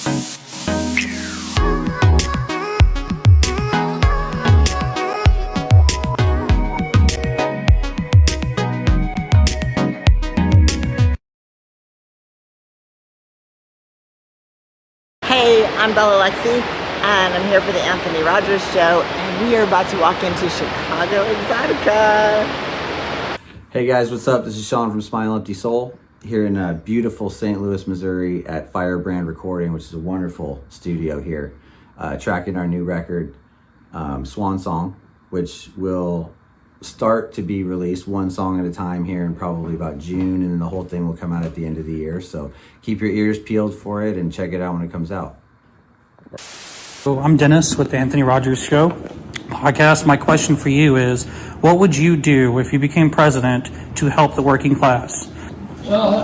Hey, I'm Bella Lexi, and I'm here for the Anthony Rogers Show, and we are about to walk into Chicago Exotica. Hey guys, what's up? This is Sean from Smile Empty Soul here in beautiful St. Louis, Missouri at Firebrand Recording, which is a wonderful studio here, tracking our new record, Swan Song, which will start to be released one song at a time here in probably about June, and then the whole thing will come out at the end of the year. So keep your ears peeled for it and check it out when it comes out. So I'm Dennis with the Anthony Rogers Show podcast. My question for you is, what would you do if you became president to help the working class? Well,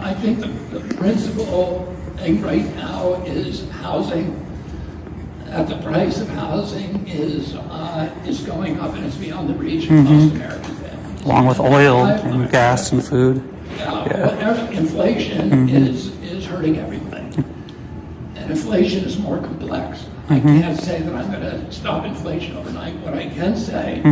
I think the principal thing right now is housing. The price of housing is going up, and it's beyond the reach of most American families. Along with oil and gas and food. Whatever, inflation is hurting everybody. And inflation is more complex. I can't say that I'm going to stop inflation overnight. What I can say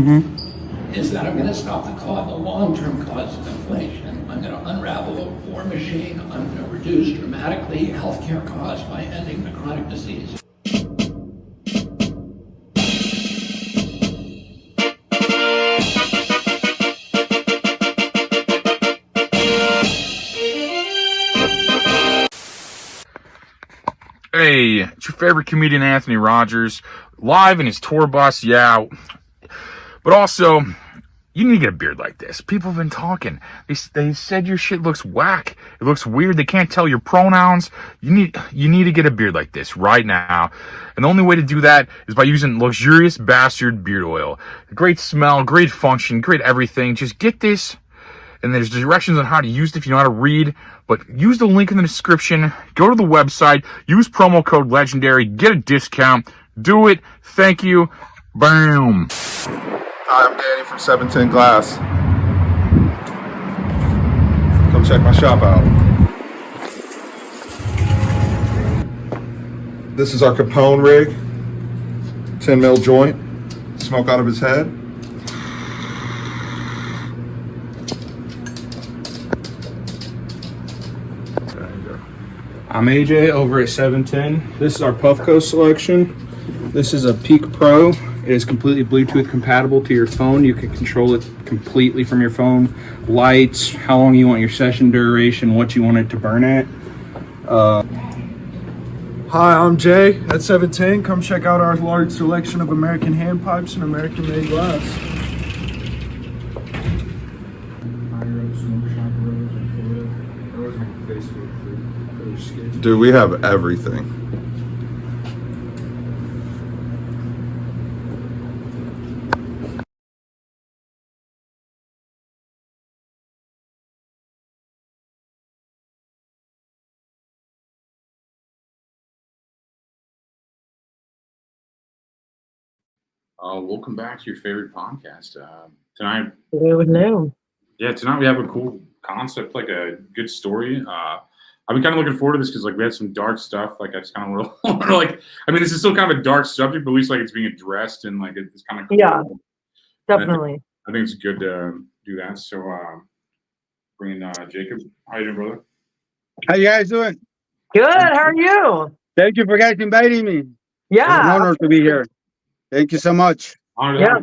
is that I'm going to stop the long-term cause of inflation. I'm going to unravel the war machine. I'm going to reduce dramatically healthcare costs by ending the chronic disease. Hey, it's your favorite comedian, Anthony Rogers, live in his tour bus, yeah. But also, you need to get a beard like this. People have been talking. They said your shit looks whack. It looks weird. They can't tell your pronouns. You need to get a beard like this right now. And the only way to do that is by using Luxurious Bastard Beard Oil. Great smell, great function, great everything. Just get this. And there's directions on how to use it if you know how to read. But use the link in the description. Go to the website. Use promo code LEGENDARY. Get a discount. Do it. Thank you. Bam. Hi, I'm Danny from 710 Glass. Come check my shop out. This is our Capone rig. 10 mil joint. Smoke out of his head. I'm AJ over at 710. This is our Puffco selection. This is a Peak Pro. It is completely Bluetooth compatible to your phone. You can control it completely from your phone. Lights, how long you want your session duration, what you want it to burn at. Hi, I'm Jay at 710. Come check out our large selection of American hand pipes and American made glass. Dude, we have everything. Welcome back to your favorite podcast. Tonight, Hello. yeah, tonight we have a cool concept, like a good story. I've been kind of looking forward to this because, like, we had some dark stuff. Like, I just kind of like. I mean, this is still kind of a dark subject, but at least like it's being addressed and like it's kind of cool. Yeah, definitely. I think it's good to do that. So, bring in Jacob. How you doing, brother? How you guys doing? Good. How are you? Thank you for guys inviting me. Yeah. It's an honor to be here. Thank you so much. Yeah.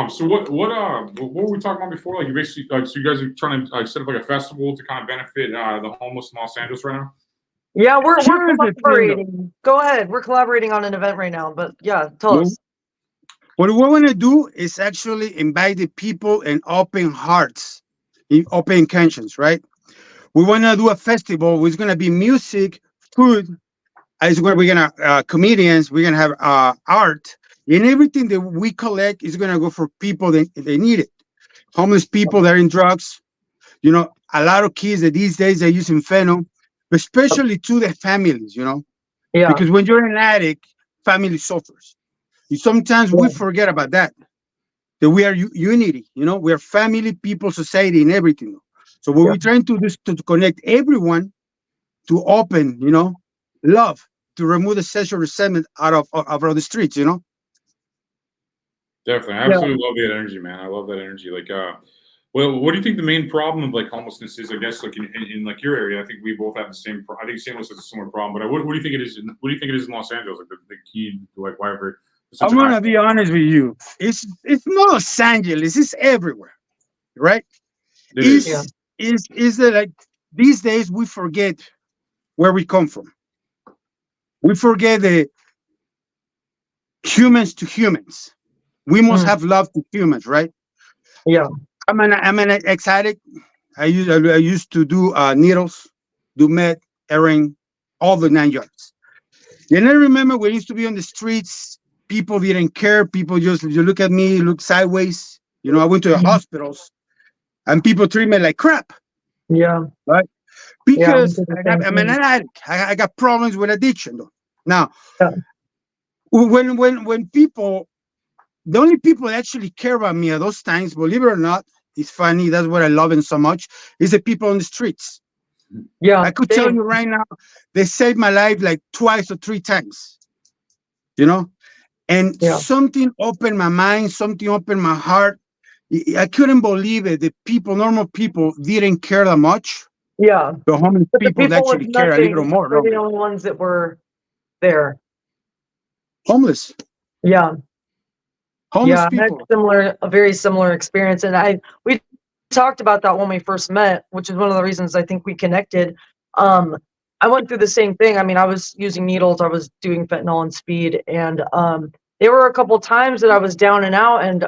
So what were we talking about before? Like, you basically, like, so you guys are trying to set up like a festival to kind of benefit the homeless in Los Angeles right now? Yeah, we're collaborating. Go ahead. We're collaborating on an event right now, but yeah, tell us. What we want to do is actually invite the people in open hearts, in open intentions, right? We want to do a festival. It's going to be music, food. We're going to comedians. We're going to have art. And everything that we collect is going to go for people that they need it. Homeless people that are in drugs. You know, a lot of kids that these days are using fentanyl, especially to their families, you know. Yeah. Because when you're an addict, family suffers. Sometimes we forget about that we are unity, you know. We are family, people, society, and everything. So what we're trying to do is to connect everyone to open, you know, love to remove the sexual resentment out of the streets, you know? Definitely. I Yeah. absolutely love that energy, man. I love that energy. Well, what do you think the main problem of like homelessness is? I guess like in like your area, I think we both have the same. I think St. Louis has a similar problem. But what do you think it is? What do you think it is in Los Angeles? Like the key to like why we're such I'm a high. gonna be honest with you. It's not Los Angeles. It's everywhere, right? It is. Is that like these days we forget where we come from. We forget the humans to humans. We must have love to humans, right? Yeah. I'm an ex-addict. I used to do needles, do meth, heroin, all the 9 yards. And I remember we used to be on the streets. People didn't care. People just you look at me, look sideways. You know, I went to the hospitals, and people treat me like crap, Yeah. right? Yeah. Because I'm an addict. I got problems with addiction, though. Now, Yeah. when people, the only people that actually care about me at those times, believe it or not, it's funny. That's what I love him so much. Is the people on the streets. Yeah. I could tell you right now, they saved my life like twice or three times. You know, and something opened my mind. Something opened my heart. I couldn't believe it. The people, normal people, didn't care that much. Yeah. The homeless But the people people with actually care a little nothing more. were Don't the they? only ones that were there. Homeless. Yeah. Homeless Yeah, I had people. a very similar experience, and we talked about that when we first met, which is one of the reasons I think we connected. Um, I went through the same thing. I mean, I was using needles, I was doing fentanyl and speed, and there were a couple times that I was down and out, and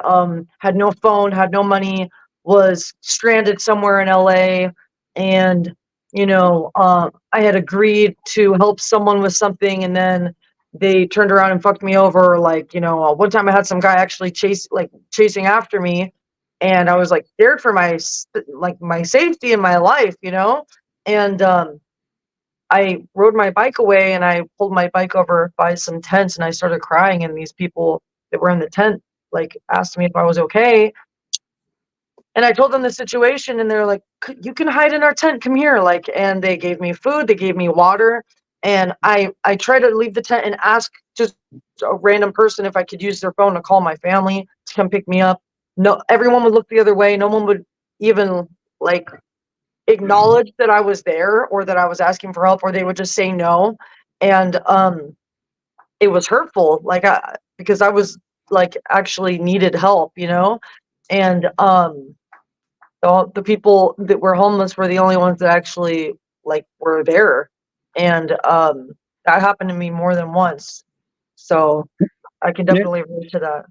had no phone, had no money, was stranded somewhere in LA, and I had agreed to help someone with something, and then they turned around and fucked me over. Like, one time I had some guy actually chasing after me, and I was like scared for my safety and my life, and I rode my bike away, and I pulled my bike over by some tents, and I started crying, and these people that were in the tent like asked me if I was okay, and I told them the situation, and they're like, "You can hide in our tent. Come here!" Like, and they gave me food, they gave me water, and I tried to leave the tent and ask just a random person if I could use their phone to call my family to come pick me up. No, everyone would look the other way. No one would even like acknowledge that I was there or that I was asking for help, or they would just say no, and it was hurtful. Because I was like actually needed help, and the people that were homeless were the only ones that actually like were there, and that happened to me more than once. So I can Yeah. definitely relate to that.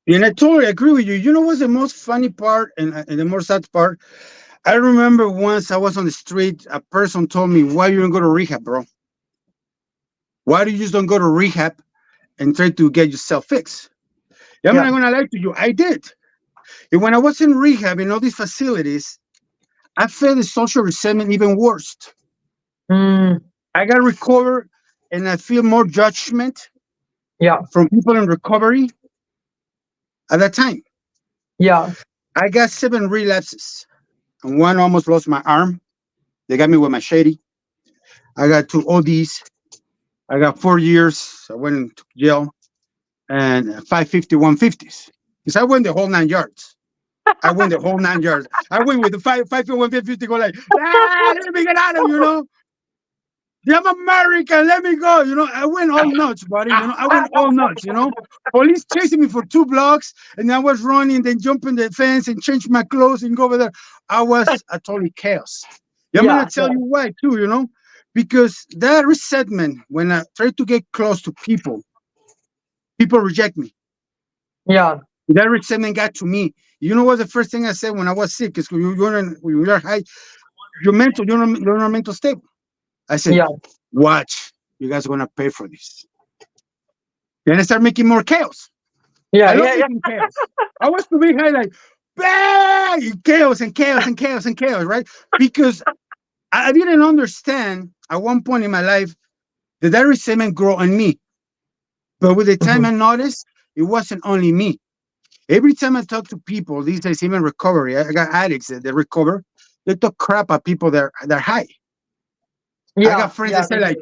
And I totally agree with you. You know what's the most funny part and the more sad part? I remember once I was on the street, a person told me, "Why you don't go to rehab, bro? Why do you just don't go to rehab and try to get yourself fixed?" Yeah, I'm Yeah. not gonna lie to you, I did. And when I was in rehab in all these facilities, I felt the social resentment even worse. Mm, I got recovered, and I feel more judgment yeah. from people in recovery at that time. Yeah. I got 7 relapses, and one almost lost my arm. They got me with machete. I got 2 ODs. I got 4 years. I went to jail, and 550 150s. Because I went the whole 9 yards. I went the whole 9 yards. I went with the 550 150 go like, let me get out of, I'm American, let me go. I went all nuts, buddy. I went all nuts. Police chasing me for 2 blocks, and I was running, then jumping the fence and change my clothes and go over there. I was a totally chaos. I'm Yeah. gonna tell you why too, because that resentment, when I try to get close to people reject me. Yeah. That resentment got to me. You know what the first thing I said when I was sick is when you're high, you're not mental stable. I said, Yeah. watch, you guys are gonna pay for this. Then I start making more chaos. Yeah. I love Yeah. making chaos. I was to be high like bang, chaos and chaos and chaos and chaos, right? Because I didn't understand at one point in my life that resentment grew on me. But with the time I noticed, it wasn't only me. Every time I talk to people these days, even recovery, I got addicts that they recover, they talk crap at people that are high. I Yeah. got friends Yeah. that say like,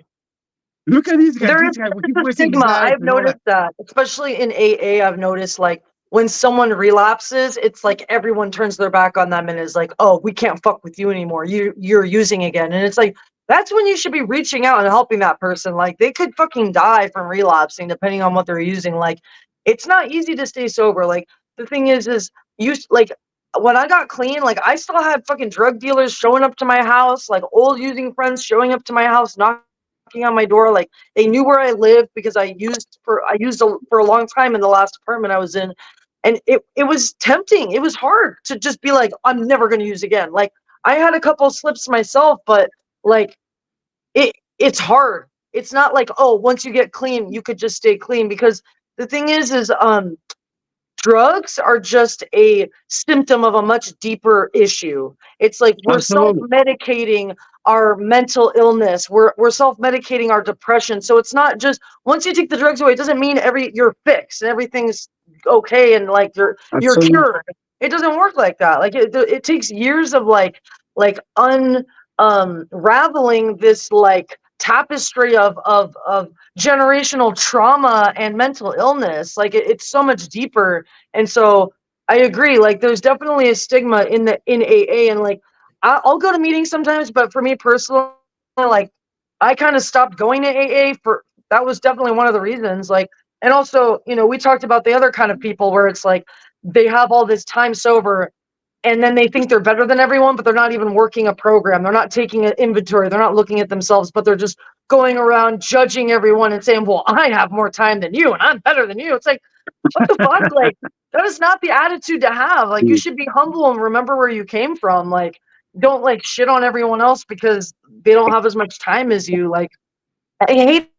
Look at this guy. There This is guy, he's a wasting his stigma. life I've and all that. noticed that, especially in AA. I've noticed like when someone relapses, it's like everyone turns their back on them and is like, "Oh, we can't fuck with you anymore. You're using again." And it's like that's when you should be reaching out and helping that person. Like they could fucking die from relapsing depending on what they're using. Like it's not easy to stay sober. Like the thing is you like when I got clean, like I still had fucking drug dealers showing up to my house, like old using friends showing up to my house, knocking on my door. Like they knew where I lived because I used for a long time in the last apartment I was in, and it was tempting. It was hard to just be like, I'm never going to use again. Like I had a couple slips myself, but like it's hard. It's not like, oh, once you get clean, you could just stay clean, because the thing is drugs are just a symptom of a much deeper issue. It's like we're Absolutely. self-medicating our mental illness. We're self-medicating our depression. So it's not just once you take the drugs away, it doesn't mean you're fixed and everything's okay and like you're Absolutely. cured. It doesn't work like that. Like it takes years of like raveling this like tapestry of generational trauma and mental illness. Like it's so much deeper. And so I agree, like there's definitely a stigma in AA, and like I'll go to meetings sometimes, but for me personally, like I kind of stopped going to AA for that was definitely one of the reasons. Like, and also, we talked about the other kind of people where it's like they have all this time sober and then they think they're better than everyone, but they're not even working a program. They're not taking an inventory. They're not looking at themselves, but they're just going around judging everyone and saying, well, I have more time than you and I'm better than you. It's like, what the fuck? Like, that is not the attitude to have. Like, you should be humble and remember where you came from. Like, don't like shit on everyone else because they don't have as much time as you. Like, I hate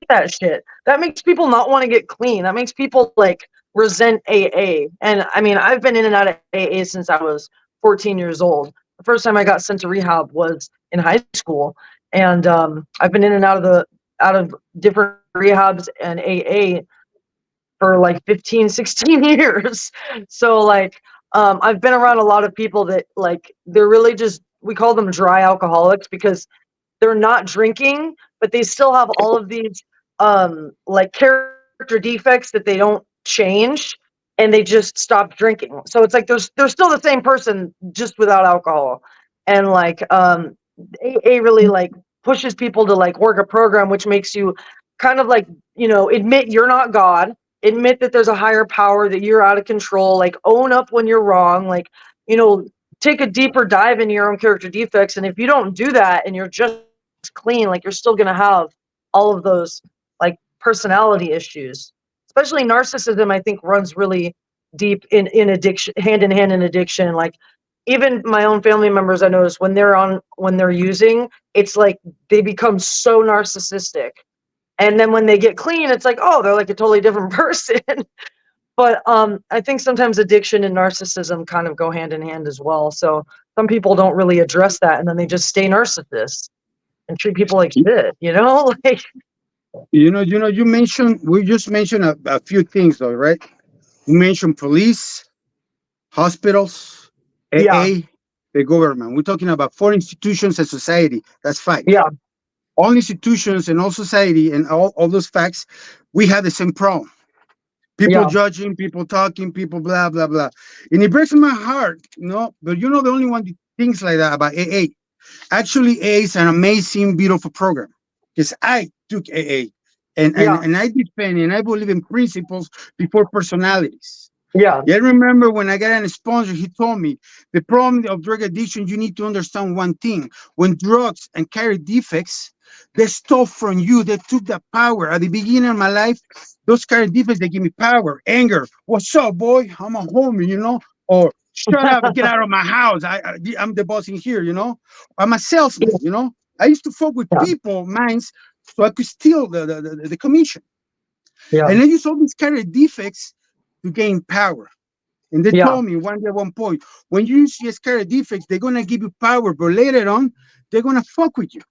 that shit. That makes people not want to get clean. That makes people like resent AA. And I mean, I've been in and out of AA since I was 14 years old. The first time I got sent to rehab was in high school, and I've been in and out of different rehabs and AA for like 15, 16 years. So like I've been around a lot of people that like they're really just, we call them dry alcoholics because they're not drinking, but they still have all of these like character defects that they don't change, and they just stop drinking. So it's like they're still the same person just without alcohol. And like AA really like pushes people to like work a program which makes you kind of like, admit you're not God, admit that there's a higher power, that you're out of control, like own up when you're wrong, like, take a deeper dive into your own character defects. And if you don't do that and you're just clean, like you're still going to have all of those like personality issues. Especially narcissism, I think runs really deep in addiction, hand in hand in addiction. Like even my own family members, I notice when they're using, it's like they become so narcissistic. And then when they get clean, it's like, oh, they're like a totally different person. But I think sometimes addiction and narcissism kind of go hand in hand as well. So some people don't really address that, and then they just stay narcissists and treat people like shit, Like, We just mentioned a few things though, right? We mentioned police, hospitals, yeah, AA, the government. We're talking about four institutions and society. That's five. yeah, All institutions and all society and all those facts, we have the same problem. People yeah, judging, people talking, people blah, blah, blah. And it breaks my heart, but the only one that thinks like that about AA. Actually, AA is an amazing, beautiful program because I took AA yeah, and I defend and I believe in principles before personalities. yeah, Yeah, I remember when I got a sponsor, he told me the problem of drug addiction, you need to understand one thing. When drugs and carry defects, they stole from you, they took the power. At the beginning of my life, those carry defects, they give me power, anger. What's up, boy? I'm a homie, Or shut up, get out of my house. I'm the boss in here, I'm a salesman, I used to fuck with yeah, people minds so I could steal the commission. yeah, And I use all these carry defects to gain power. And they yeah, told me one day at one point, when you use your carry defects, they're gonna give you power, but later on, they're gonna fuck with you.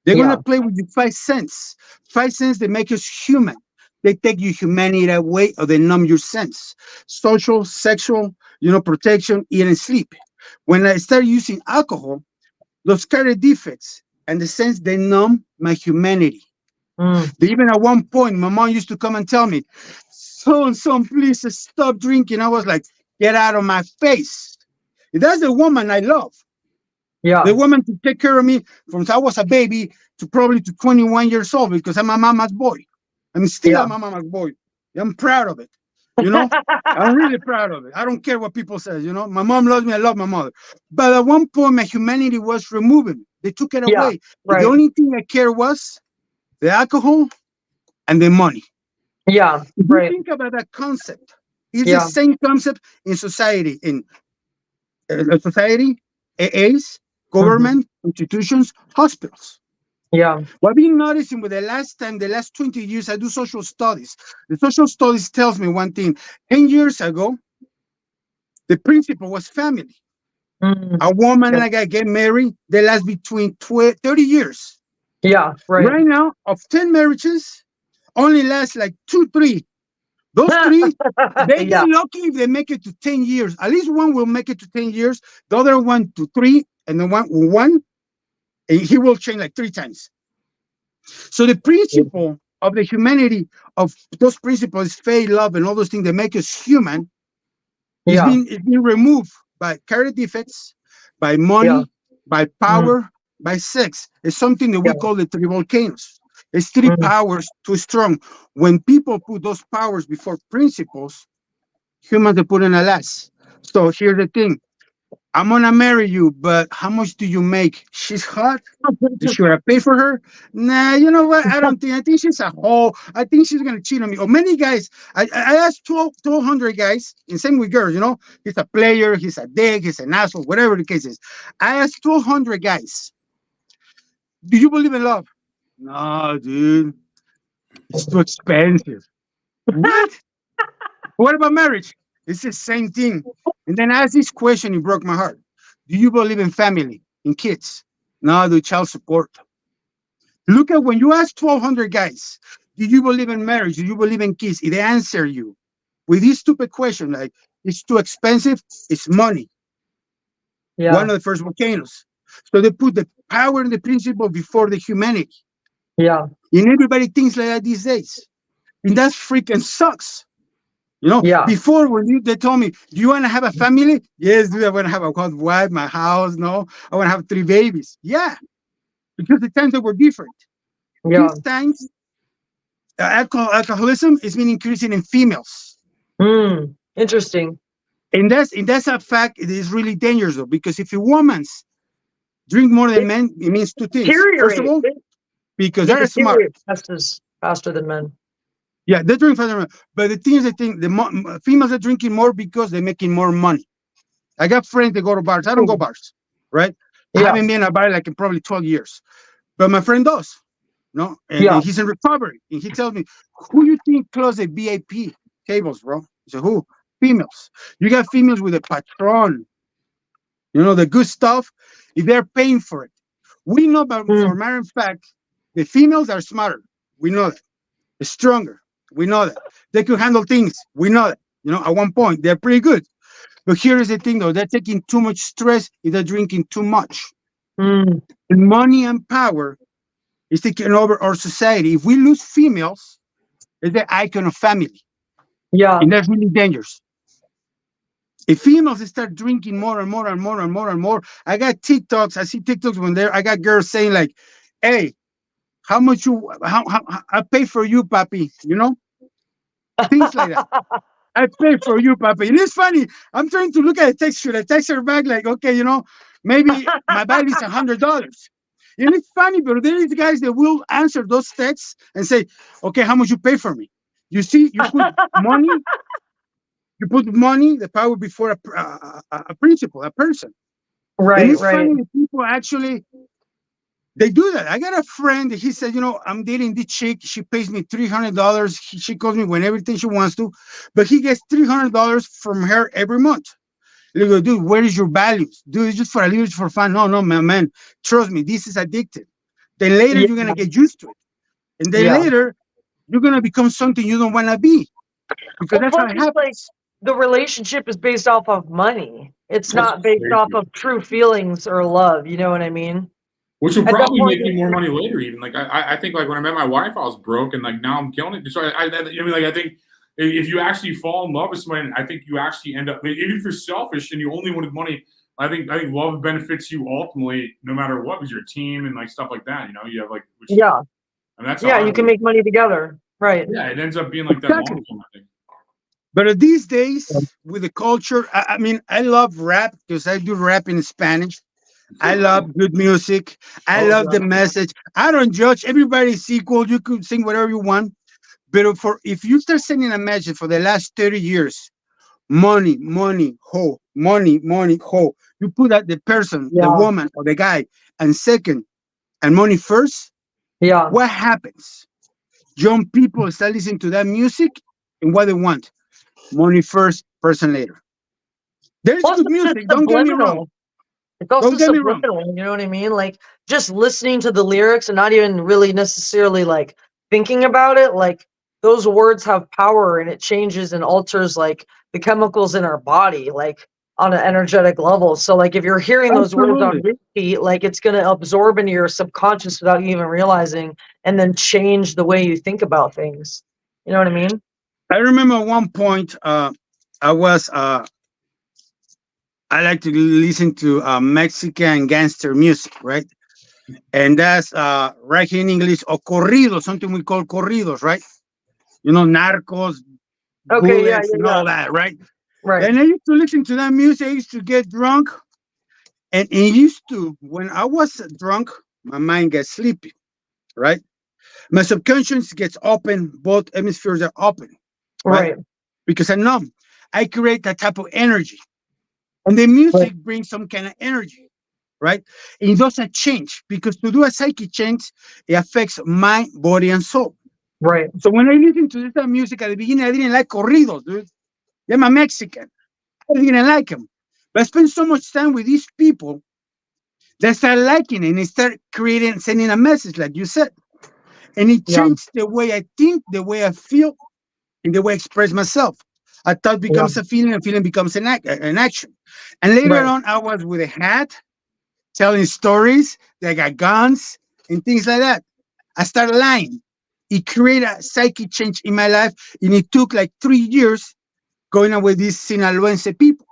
They're yeah, gonna play with your 5 cents. 5 cents, they make us human. They take your humanity away or they numb your sense. Social, sexual, protection, eat and sleep. When I started using alcohol, those carry defects and the sense they numb my humanity. Mm. Even at one point, my mom used to come and tell me, so and so, please stop drinking. I was like, get out of my face. That's the woman I love. Yeah. The woman to take care of me from I was a baby to probably to 21 years old because I'm a mama's boy. I'm still Yeah. a mama's boy. I'm proud of it. You know, I'm really proud of it. I don't care what people say. You know, my mom loves me. I love my mother. But at one point, my humanity was removing. They took it Yeah. away. The Right. only thing I care was the alcohol and the money. Yeah. If you Right. think about that concept, it's the Yeah. same concept in society. In society, AAs, Hmm. government, institutions, hospitals. Yeah. What I've been noticing with the last 20 years, I do social studies. The social studies tells me one thing. 10 years ago, the principle was family. Mm. A woman Yep. and a guy get married, they last between 30 years. Yeah. Right. Right now, of 10 marriages, only last like 2, 3. Those 3, they get Yeah. lucky if they make it to 10 years. At least one will make it to 10 years, the other one to 3, and the one, and he will change like 3 times. So the principle of the humanity of those principles, faith, love, and all those things that make us human, Yeah. is being removed by character defects, by Yeah. money, by Mm. power, by sex. It's something that we Yeah. call the 3 volcanoes. It's 3 Mm. powers too strong. When people put those powers before principles, humans are put in a last. So here's the thing. I'm gonna marry you, but how much do you make? She's hot. Should I pay for her? Nah, you know what? I don't think. I think she's a hoe. I think she's gonna cheat on me. Or many guys. I asked 1,200 guys, and same with girls. You know, he's a player, he's a dick, he's an asshole, whatever the case is. I asked 1,200 guys, do you believe in love? No, dude, it's too expensive. What? What about marriage? It's the same thing. And then I asked this question, it broke my heart. Do you believe in family, in kids? No, do child support. Look at when you ask 1,200 guys, do you believe in marriage? Do you believe in kids? They answer you with this stupid question like, it's too expensive, it's money. Yeah. One of the first volcanoes. So they put the power and the principle before the humanity. Yeah. And everybody thinks like that these days. And that freaking sucks. You know, Yeah. before when they told me, do you want to have a family? Yes, dude, I want to have a wife, my house. No, I want to have 3 babies. Yeah, because the times that were different. Yeah. These times, alcoholism is been increasing in females. Mm. Interesting. And that's a fact. It is really dangerous though, because if a woman's drink more than They men, it means 2 things. First of deteriorate. all, because They they're smart. deteriorate faster than men. Yeah, they drink faster. But the thing is, I think females are drinking more because they're making more money. I got friends that go to bars. I don't go Mm. bars, right? I Yeah. haven't been in a bar like in probably 12 years. But my friend does, no? Yeah. And he's in recovery. And he tells me, who you think close the VIP tables, bro? I said, who? Females. You got females with a patron, the good stuff, if they're paying for it. We know, but for Mm. matter of fact, the females are smarter. We know that. They're stronger. We know that. They could handle things. We know that. At one point, they're pretty good. But here is the thing, though. They're taking too much stress if they're drinking too much. Mm. And money and power is taking over our society. If we lose females, it's the icon of family. Yeah. And that's really dangerous. If females start drinking more and more and more and more and more, I got TikToks. I see TikToks when I got girls saying like, "Hey, how much how I pay for you, papi?" Things like that. I pay for you, papi. And it's funny. I'm trying to look at the text. Should I text her back like, okay, maybe my bag is $100. And it's funny, but there is guys that will answer those texts and say, okay, how much you pay for me? You see, you put money, the power before a principle, a person. And Right. it's Right. funny that people actually, they do that. I got a friend, he said, I'm dating this chick. She pays me $300. She calls me when everything she wants to, but he gets $300 from her every month. You go, dude, where is your values? Dude, it's just for a little for fun. No, no, man. Trust me, this is addictive. Then later Yeah. you're gonna get used to it. And then Yeah. later you're gonna become something you don't wanna be. Because Well, that's how plus it it's like happens. the relationship is based off of money. It's That's not based off crazy. of true feelings or love. You know what I mean? Which will At that probably point, make you more money later. Even like I think like when I met my wife, I was broke, and like now I'm killing it. So I mean, like I think if you actually fall in love with somebody, I think you actually end up. Even if you're selfish and you only wanted money, I think love benefits you ultimately, no matter what, with your team and like stuff like that. You know, you have like yeah, and that's how yeah, I you can believe. make money together, right? Yeah, it ends up being like that long Exactly. term. I think. But these days, with the culture, I mean, I love rap because I do rap in Spanish. I love good music. I Oh, love the message. I don't judge. Everybody's equal. You could sing whatever you want. But if you start sending a message for the last 30 years, money, money, ho, money, money, ho, you put that the person, the Yeah, woman, or the guy, and second, and money first, yeah. what happens? Young people start listening to that music and what they want. Money first, person later. There's Plus, good it's just music. Don't get me wrong. subliminal. It's also Don't get me wrong. subliminal, you know what I mean? Like just listening to the lyrics and not even really necessarily like thinking about it, like those words have power and it changes and alters like the chemicals in our body, like on an energetic level. So like if you're hearing those words on Absolutely. repeat, like it's gonna absorb into your subconscious without you even realizing and then change the way you think about things. You know what I mean? I remember at one point, I was I like to listen to Mexican gangster music, right? And that's right here in English, or corridos, something we call corridos, right? You know, narcos, Okay, yeah, bullets, yeah, and yeah. all that, right? Right. And I used to listen to that music. I used to get drunk, and it used to, when I was drunk, my mind gets sleepy, right? My subconscious gets open, both hemispheres are open, right? Right. Because I numb. I create that type of energy. And the Right. music brings some kind of energy, right? And it does a change because to do a psychic change, it affects mind, body, and soul. Right. So when I listened to this type of music at the beginning, I didn't like corridos, dude. I'm a Mexican. I didn't like them. But I spent so much time with these people that start liking it and start creating, sending a message, like you said. And it Yeah. changed the way I think, the way I feel, and the way I express myself. A thought Yeah. becomes a feeling becomes an action. And later Right. on, I was with a hat telling stories. They got guns and things like that. I started lying. It created a psychic change in my life, and it took like 3 years going on with these Sinaloense people.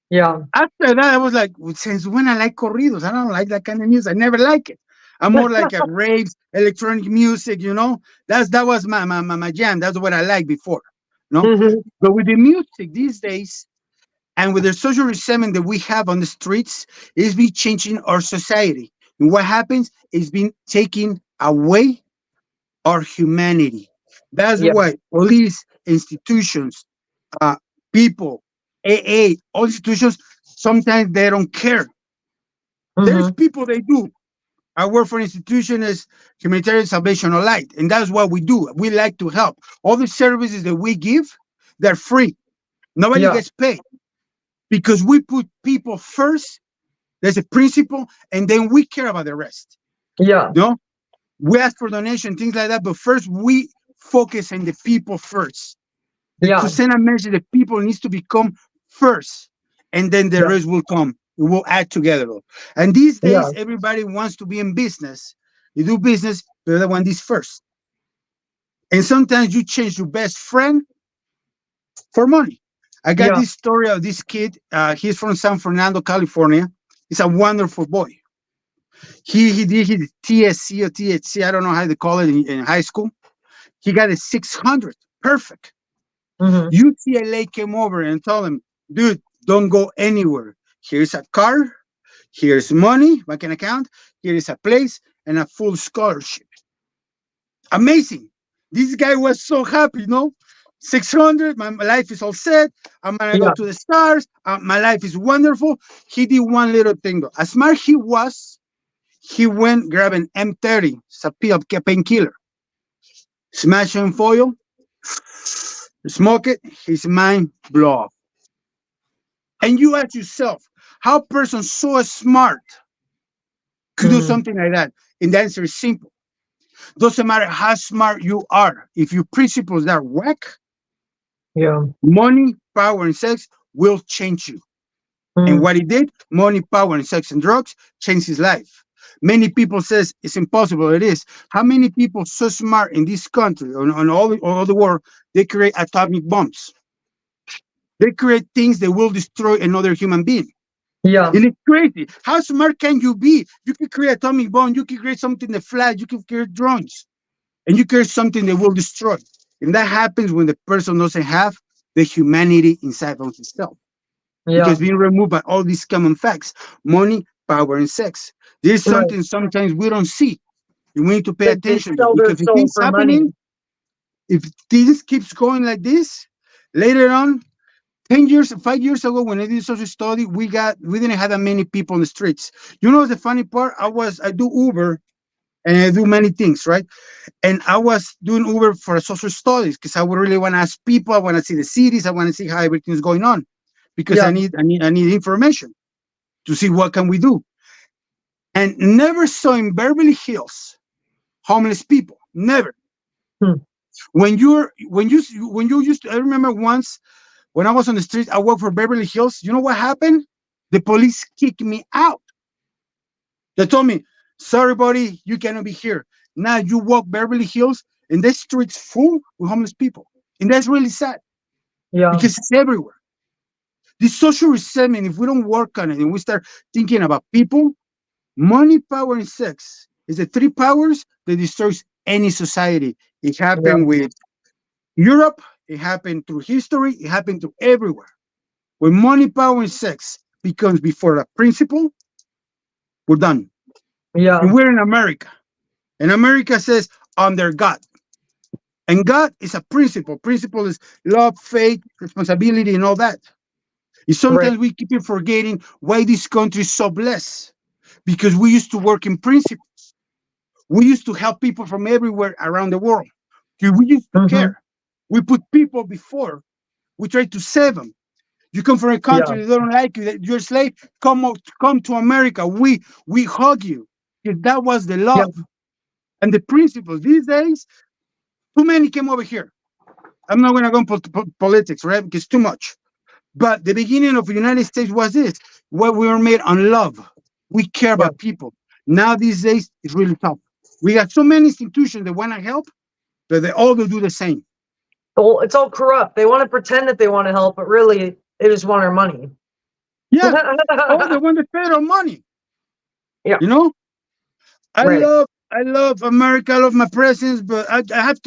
Yeah. After that, I was like, well, since when I like corridos? I don't like that kind of music. I never like it. I'm more like a raves, electronic music, you know. That was my jam. That's what I liked before. No, Hmm. but with the music these days, and with the social resentment that we have on the streets, it's been changing our society. And what happens is being taking away our humanity. That's Yeah. why police, institutions, uh, people, AA, all institutions, sometimes they don't care. There's Hmm. people they do. I work for an institution as humanitarian salvation or light, and that's what we do. We like to help. All the services that we give, they're free. Nobody Yeah. gets paid because we put people first. There's a principle, and then we care about the rest. Yeah. No, we ask for donation, things like that, but first we focus on the people first. To Yeah. send a message, the people needs to become first, and then the Yeah. rest will come. We will add together. And these Yeah. days, everybody wants to be in business. You do business, but they want this first. And sometimes you change your best friend for money. I got Yeah. this story of this kid. He's from San Fernando, California. He's a wonderful boy. He did his TSC or THC. I don't know how they call it in high school. He got a 600. Perfect. Hmm. UCLA came over and told him, dude, don't go anywhere. Here's a car, here's money, bank account, here is a place, and a full scholarship. Amazing. This guy was so happy, 600, my life is all set. I'm going to go Yeah. to the stars. My life is wonderful. He did one little thing, though. As smart he was, he went grab an M30, it's a painkiller, smash in foil, smoke it, his mind blow up. And you ask yourself, how a person so smart could do Hmm. something like that? And the answer is simple. Doesn't matter how smart you are. If your principles are whack, Yeah. money, power, and sex will change you. And Mm. what he did, money, power, and sex and drugs changed his life. Many people says it's impossible. It is. How many people so smart in this country, on all the world, they create atomic bombs? They create things that will destroy another human being. Yeah. And it's crazy. How smart can you be? You can create atomic bomb. You can create something that flies. You can create drones, and you create something that will destroy. And that happens when the person doesn't have the humanity inside of himself, Yeah. because being removed by all these common facts: money, power, and sex. There's Right. something sometimes we don't see, and we need to pay They attention to, sell their because if soul it's for money. happening, if this keeps going like this, later on, 10 years, 5 years ago, when I did social study, we didn't have that many people on the streets. You know, the funny part, I do Uber and I do many things, right? And I was doing Uber for social studies because I would really want to ask people. I want to see the cities. I want to see how everything's going on, because Yeah. I need information to see what can we do. And never saw in Beverly Hills homeless people. Never. Hmm. When you used to, I remember once when I was on the street, I worked for Beverly Hills. You know what happened? The police kicked me out. They told me, sorry, buddy, you cannot be here. Now you walk Beverly Hills and the streets full with homeless people. And that's really sad Yeah. because it's everywhere. This social resentment, if we don't work on it and we start thinking about people, money, power, and sex is the three powers that destroys any society. It Yeah. happened with Europe, it happened through history, it happened to everywhere. When money, power, and sex becomes before a principle, we're done. Yeah. And we're in America. And America says under God. And God is a principle. Principle is love, faith, responsibility, and all that. And Right. sometimes we keep forgetting why this country is so blessed. Because we used to work in principle. We used to help people from everywhere around the world. We used to Mm-hmm. care. We put people before. We try to save them. You come from a Yeah. country that don't like you, that you're a slave. Come to America. We hug you. Because that was the Yeah. love and the principles. These days, too many came over here. I'm not going to go into politics, right? Because too much. But the beginning of the United States was this: where we were made on love. We care Yeah. about people. Now these days, it's really tough. We got so many institutions that want to help, but they all do the same. Well, it's all corrupt. They want to pretend that they want to help, but really, they just want our money. Yeah. Oh, they want to pay our money. Yeah. You know, Right. I love America. I love my presidents, but I have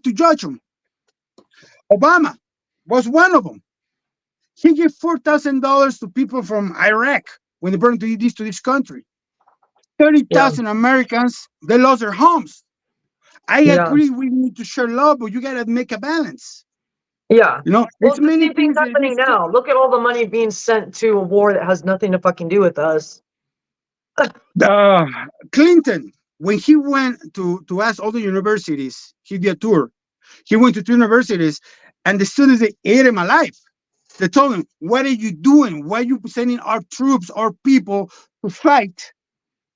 to judge them. Obama was one of them. He gave $4,000 to people from Iraq when they brought to this country. Yeah. 30,000 Americans, they lost their homes. I Yeah. agree we need to share love, but you gotta make a balance. Yeah. You know, Well, it's it's the many same thing's things that happening now. Look at all the money being sent to a war that has nothing to fucking do with us. Clinton, when he went to ask all the universities, he did a tour. He went to two universities, and the students they ate him alive. They told him, "What are you doing? Why are you sending our troops, our people to fight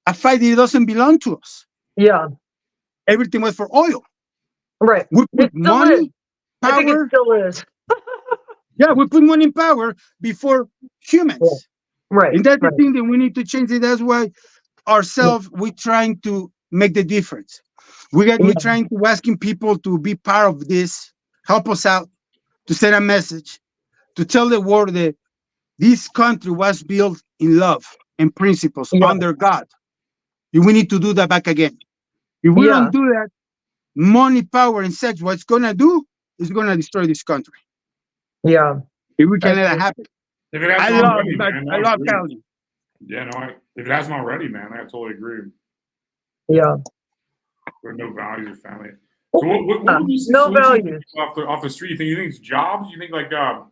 a fight that doesn't belong to us?" Yeah. Everything was for oil. Right. We put It still is. money, I think it power. still is. Yeah, we put money and power before Yeah. humans. Right. And that's the Right. thing that we need to change it. That's why ourselves, we're trying to make the difference. We're Yeah. trying to asking people to be part of this, help us out, to send a message, to tell the world that this country was built in love and principles Yeah. under God. And we need to do that back again. If we don't Yeah. do that, money, power, and sex, what's gonna do is gonna destroy this country. Yeah. If we I can let it agree. happen. If it hasn't already, man, I I love agree. Cali. Yeah, no, if it hasn't already, man, I totally agree. Yeah. There are no values of family. So what would be the No solution values. off the street? You think it's jobs? You think like I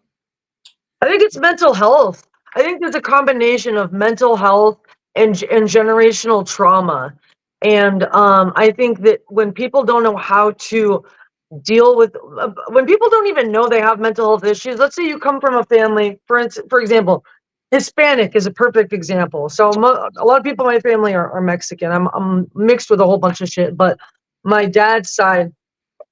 think it's mental health. I think there's a combination of mental health and generational trauma. And I think that when people don't know how to deal with, when people don't even know they have mental health issues, let's say you come from a family, for example, Hispanic is a perfect example. So a lot of people in my family are Mexican. I'm mixed with a whole bunch of shit, but my dad's side,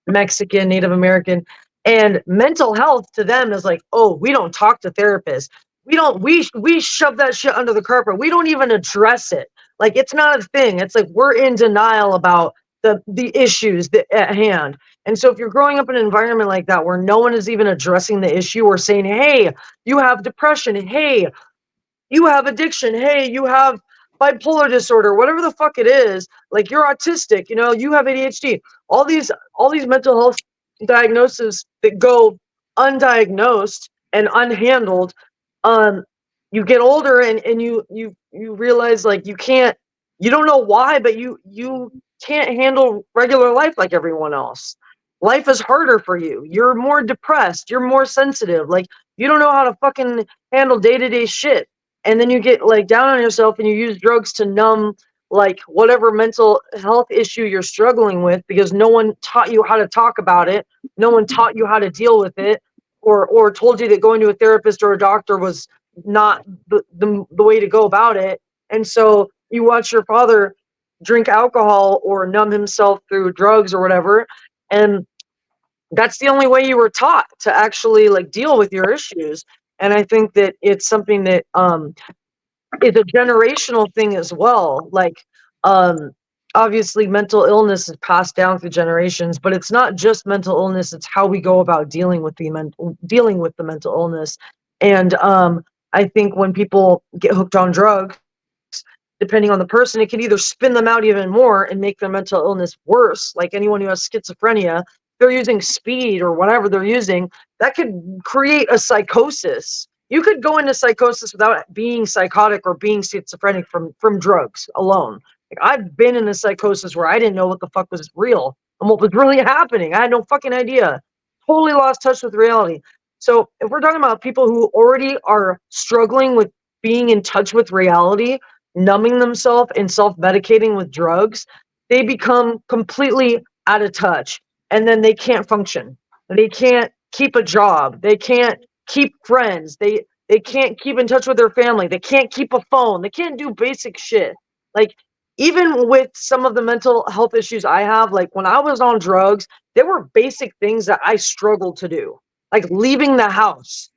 Mexican, Native American, and mental health to them is like, oh, we don't talk to therapists. We don't we shove that shit under the carpet. We don't even address it. Like, it's not a thing. It's like we're in denial about the issues that, at hand. And so if you're growing up in an environment like that where no one is even addressing the issue or saying, hey, you have depression, hey, you have addiction, hey, you have bipolar disorder, whatever the fuck it is, like you're autistic, you know, you have ADHD, all these mental health diagnoses that go undiagnosed and unhandled. um you get older and you realize like you don't know why, but you can't handle regular life like everyone else. Life is harder for you. You're more depressed, you're more sensitive, like you don't know how to fucking handle day-to-day shit. And then you get like down on yourself and you use drugs to numb like whatever mental health issue you're struggling with, because no one taught you how to talk about it, no one taught you how to deal with it, or told you that going to a therapist or a doctor was not the way to go about it. And so you watch your father drink alcohol or numb himself through drugs or whatever, and that's the only way you were taught to actually like deal with your issues. And I think that it's something that is a generational thing as well. Like, um obviously mental illness is passed down through generations, but it's not just mental illness, it's how we go about dealing with the mental illness. And I think when people get hooked on drugs, depending on the person, it can either spin them out even more and make their mental illness worse. Like anyone who has schizophrenia, they're using speed or whatever they're using, that could create a psychosis. You could go into psychosis without being psychotic or being schizophrenic from drugs alone. Like I've been in a psychosis where I didn't know what the fuck was real and what was really happening. I had no fucking idea. Totally lost touch with reality. So if we're talking about people who already are struggling with being in touch with reality, numbing themselves and self-medicating with drugs, they become completely out of touch, and then they can't function. They can't keep a job. They can't keep friends. They can't keep in touch with their family. They can't keep a phone. They can't do basic shit. Like even with some of the mental health issues I have, like when I was on drugs, there were basic things that I struggled to do, like leaving the house.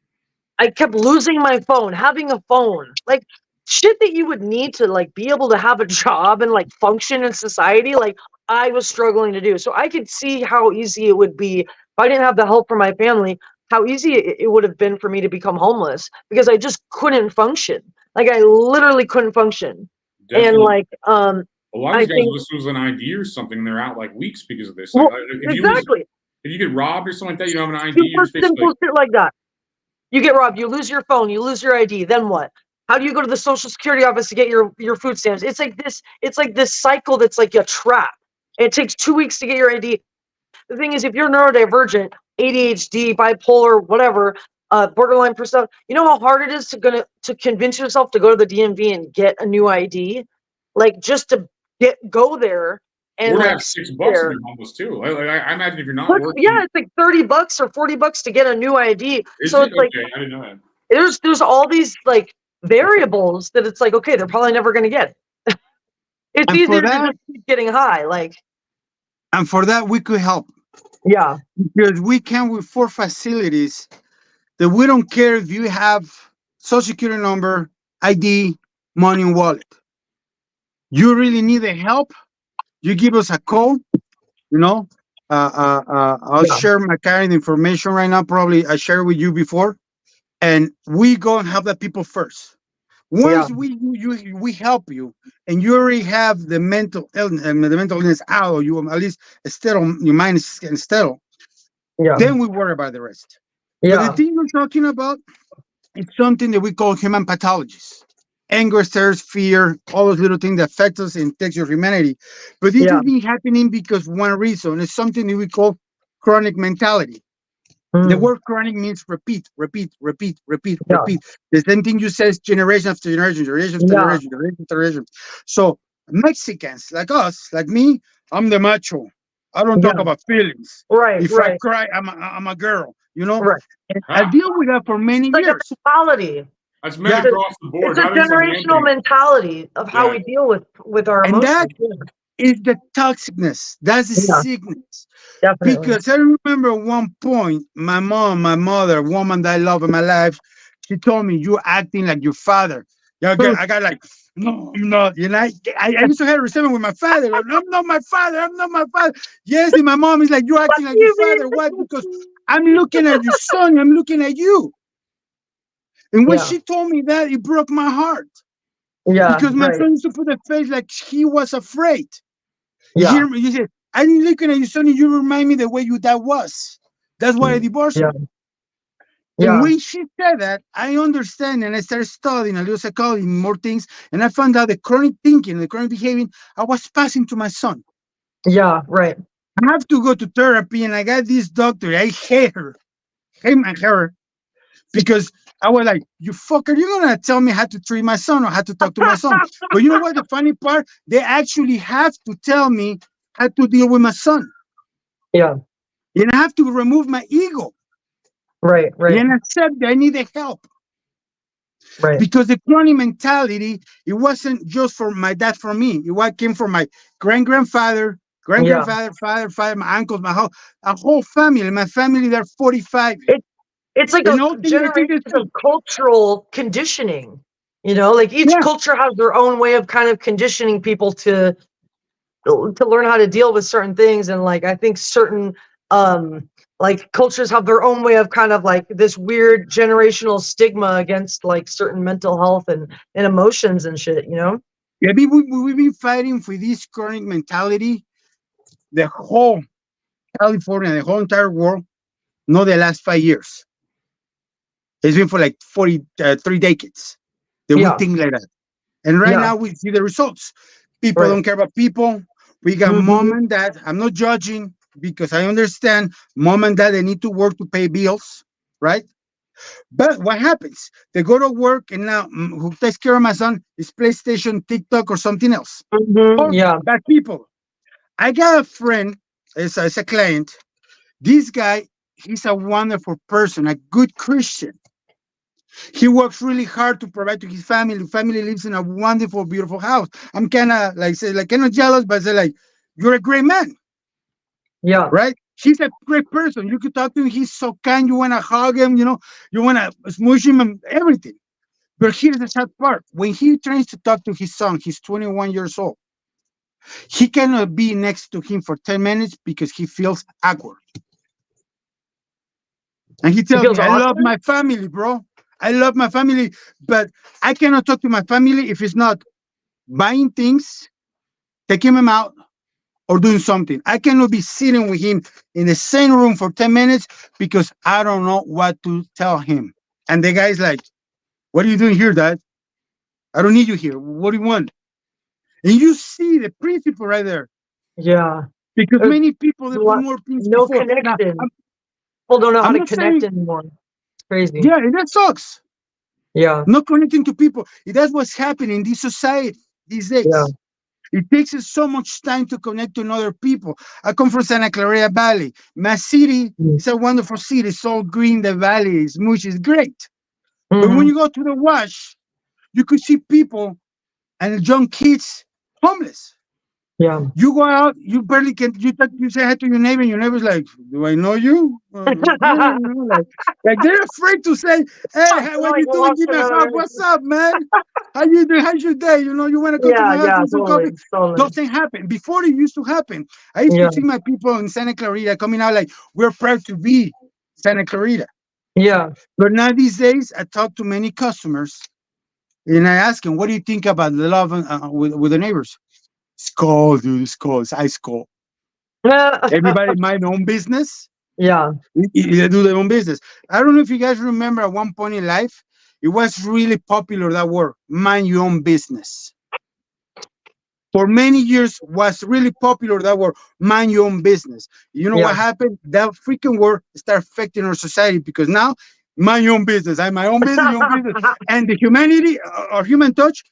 I kept losing my phone, having a phone, like shit that you would need to like be able to have a job and like function in society. Like I was struggling to do. So I could see how easy it would be if I didn't have the help from my family, how easy it would have been for me to become homeless because I just couldn't function. Like I literally couldn't function. Definitely. And like, A lot of I these guys think, lose an ID or something, and they're out like weeks because of this. well, Like, exactly. if you get robbed or something like that, you don't have an ID. You're Super just basically simple shit like that. You get robbed, you lose your phone, you lose your ID, then what? How do you go to the social security office to get your food stamps? It's like this cycle that's like a trap. It takes 2 weeks to get your ID. The thing is, if you're neurodivergent, ADHD, bipolar, whatever, borderline personality, you know how hard it is to convince yourself to go to the DMV and get a new ID? Like just to go there and or to like have sit $6 if there. you're homeless too. I imagine if you're not Look, working, yeah, it's like $30 or $40 to get a new ID. is So it it's like okay? I didn't know that. there's all these like variables that it's like, okay, they're probably never going to get it. It's And for easier to that, just keep getting high. Like, we could help yeah, because we can with 4 facilities that we don't care if you have social security number, ID, money, and wallet. You really need the help. You give us a call. You know, I'll yeah, share my current information right now. Probably I shared with you before, and we go and help the people first. yeah, Once we help you, and you already have the mental illness and the mental illness out, or you at least settle, your mind is getting settled. yeah, Then we worry about the rest. But the yeah, thing you're talking about is something that we call human pathologies. Anger, stress, fear, all those little things that affect us and takes your humanity. But this yeah, has been happening because one reason is something that we call chronic mentality. The mm, word chronic means repeat, repeat, repeat, repeat, yeah, repeat. The same thing you says generation after generation, generation after yeah, generation, generation after generation. So Mexicans like us, like me, I'm the macho. I don't yeah, talk about feelings. right, If I right, cry, I'm a girl, you know? right. And I Ah, deal with that for many It's like a years. mentality. that's men Yeah. It's a, across the it's board, a not even on the generational Anthony. mentality of how Yeah, we deal with our And that emotions. Yeah, is the toxicness. That's the yeah, sickness. definitely. Because I remember one point, my mother, woman that I love in my life, she told me, "You're acting like your father." Yeah, I got like, no, I'm not. You know, I used to have resentment with my father. I'm not my father. I'm not my father. Yes, and my mom is like, you're acting like your father. Why? Because I'm looking at your son. I'm looking at you. And when Yeah. she told me that, it broke my heart. Yeah. Because my Right. son used to put a face like he was afraid. Yeah. You said, I'm looking at your son and you remind me the way your dad was. That's why I divorced Yeah. him. And Yeah. when she said that, I understand and I started studying a little psychology, more things, and I found out the chronic thinking, the chronic behavior I was passing to my son. Yeah. Right. I have to go to therapy, and I got this doctor. I hate her, her, because I was like, "You fucker, you're gonna tell me how to treat my son or how to talk to my son." But you know what? The funny part, they actually have to tell me how to deal with my son, Yeah. and I have to remove my ego Right. Right. and accept that I need the help. Right. Because the chronic mentality, it wasn't just for my dad, for me. It came from my grandfather, Yeah. father, my uncles, a whole family. My family, they're 45. It's like And a all thing I think generation is of cultural conditioning. Like each yeah. culture has their own way of kind of conditioning people to learn how to deal with certain things, and like I think certain like cultures have their own way of kind of like this weird generational stigma against like certain mental health and emotions and shit. Yeah, we've been fighting for this chronic mentality, the whole California, the whole entire world, not the last 5 years. It's been for like 43 decades that we Yeah. think like that. And right Yeah. now we see the results. People Right. don't care about people. We got mom Hmm. and dad. I'm not judging because I understand mom and dad, they need to work to pay bills, right? But what happens? They go to work and now who takes care of my son is PlayStation, TikTok, or something else. Hmm. Or Yeah. bad people. I got a friend, as a client. This guy, he's a wonderful person, a good Christian. He works really hard to provide to his family. Family lives in a wonderful, beautiful house. I'm kind of kind of jealous, but say like, you're a great man, Yeah. right? He's a great person. You could talk to him. He's so kind. You want to hug him. You want to smoosh him and everything. But here's the sad part: when he tries to talk to his son, he's 21 years old. He cannot be next to him for 10 minutes because he feels awkward. And he He tells feels me, I love awkward. my family, bro. I love my family, but I cannot talk to my family if it's not buying things, taking him out, or doing something. I cannot be sitting with him in the same room for 10 minutes because I don't know what to tell him. And the guy's like, what are you doing here, dad? I don't need you here. What do you want? And you see the principle right there. Yeah. Because There's many people, they put more things no before. Now, connection. People don't know how I'm to not connect saying, anymore. It's crazy. yeah, and that sucks. Yeah. Not connecting to people. That's what's happening in this society these Yeah. days. It takes us so much time to connect to other people. I come from Santa Clarita Valley. My city Mm-hmm. is a wonderful city. It's all green. The valley is much. It's great. But when Mm-hmm. you go to the wash, you could see people and young kids homeless. Yeah. You go out, you barely can. You say hi to your neighbor, and your neighbor's like, "Do I know you?" Like they're afraid to say, "Hey, They're what like you doing? lost Give in me a other. hug. What's up, man? How you doing? How's your day? You want to go to Yeah. my house Yeah. drink some coffee?" Totally. Totally. Doesn't happen. Before it used to happen. I used to Yeah. see my people in Santa Clarita coming out like, "We're proud to be Santa Clarita." Yeah. But now these days, I talk to many customers and I ask them, "What do you think about the love with the neighbors?" It's cold, dude. It's cold. It's ice cold. Everybody mind their own business. Yeah. They do their own business. I don't know if you guys remember at one point in life, it was really popular that word, mind your own business. For many years was really popular that word, mind your own business. You know Yeah. what happened? That freaking word started affecting our society because now mind your own business. I'm my own business, your own business. And the humanity or human touch,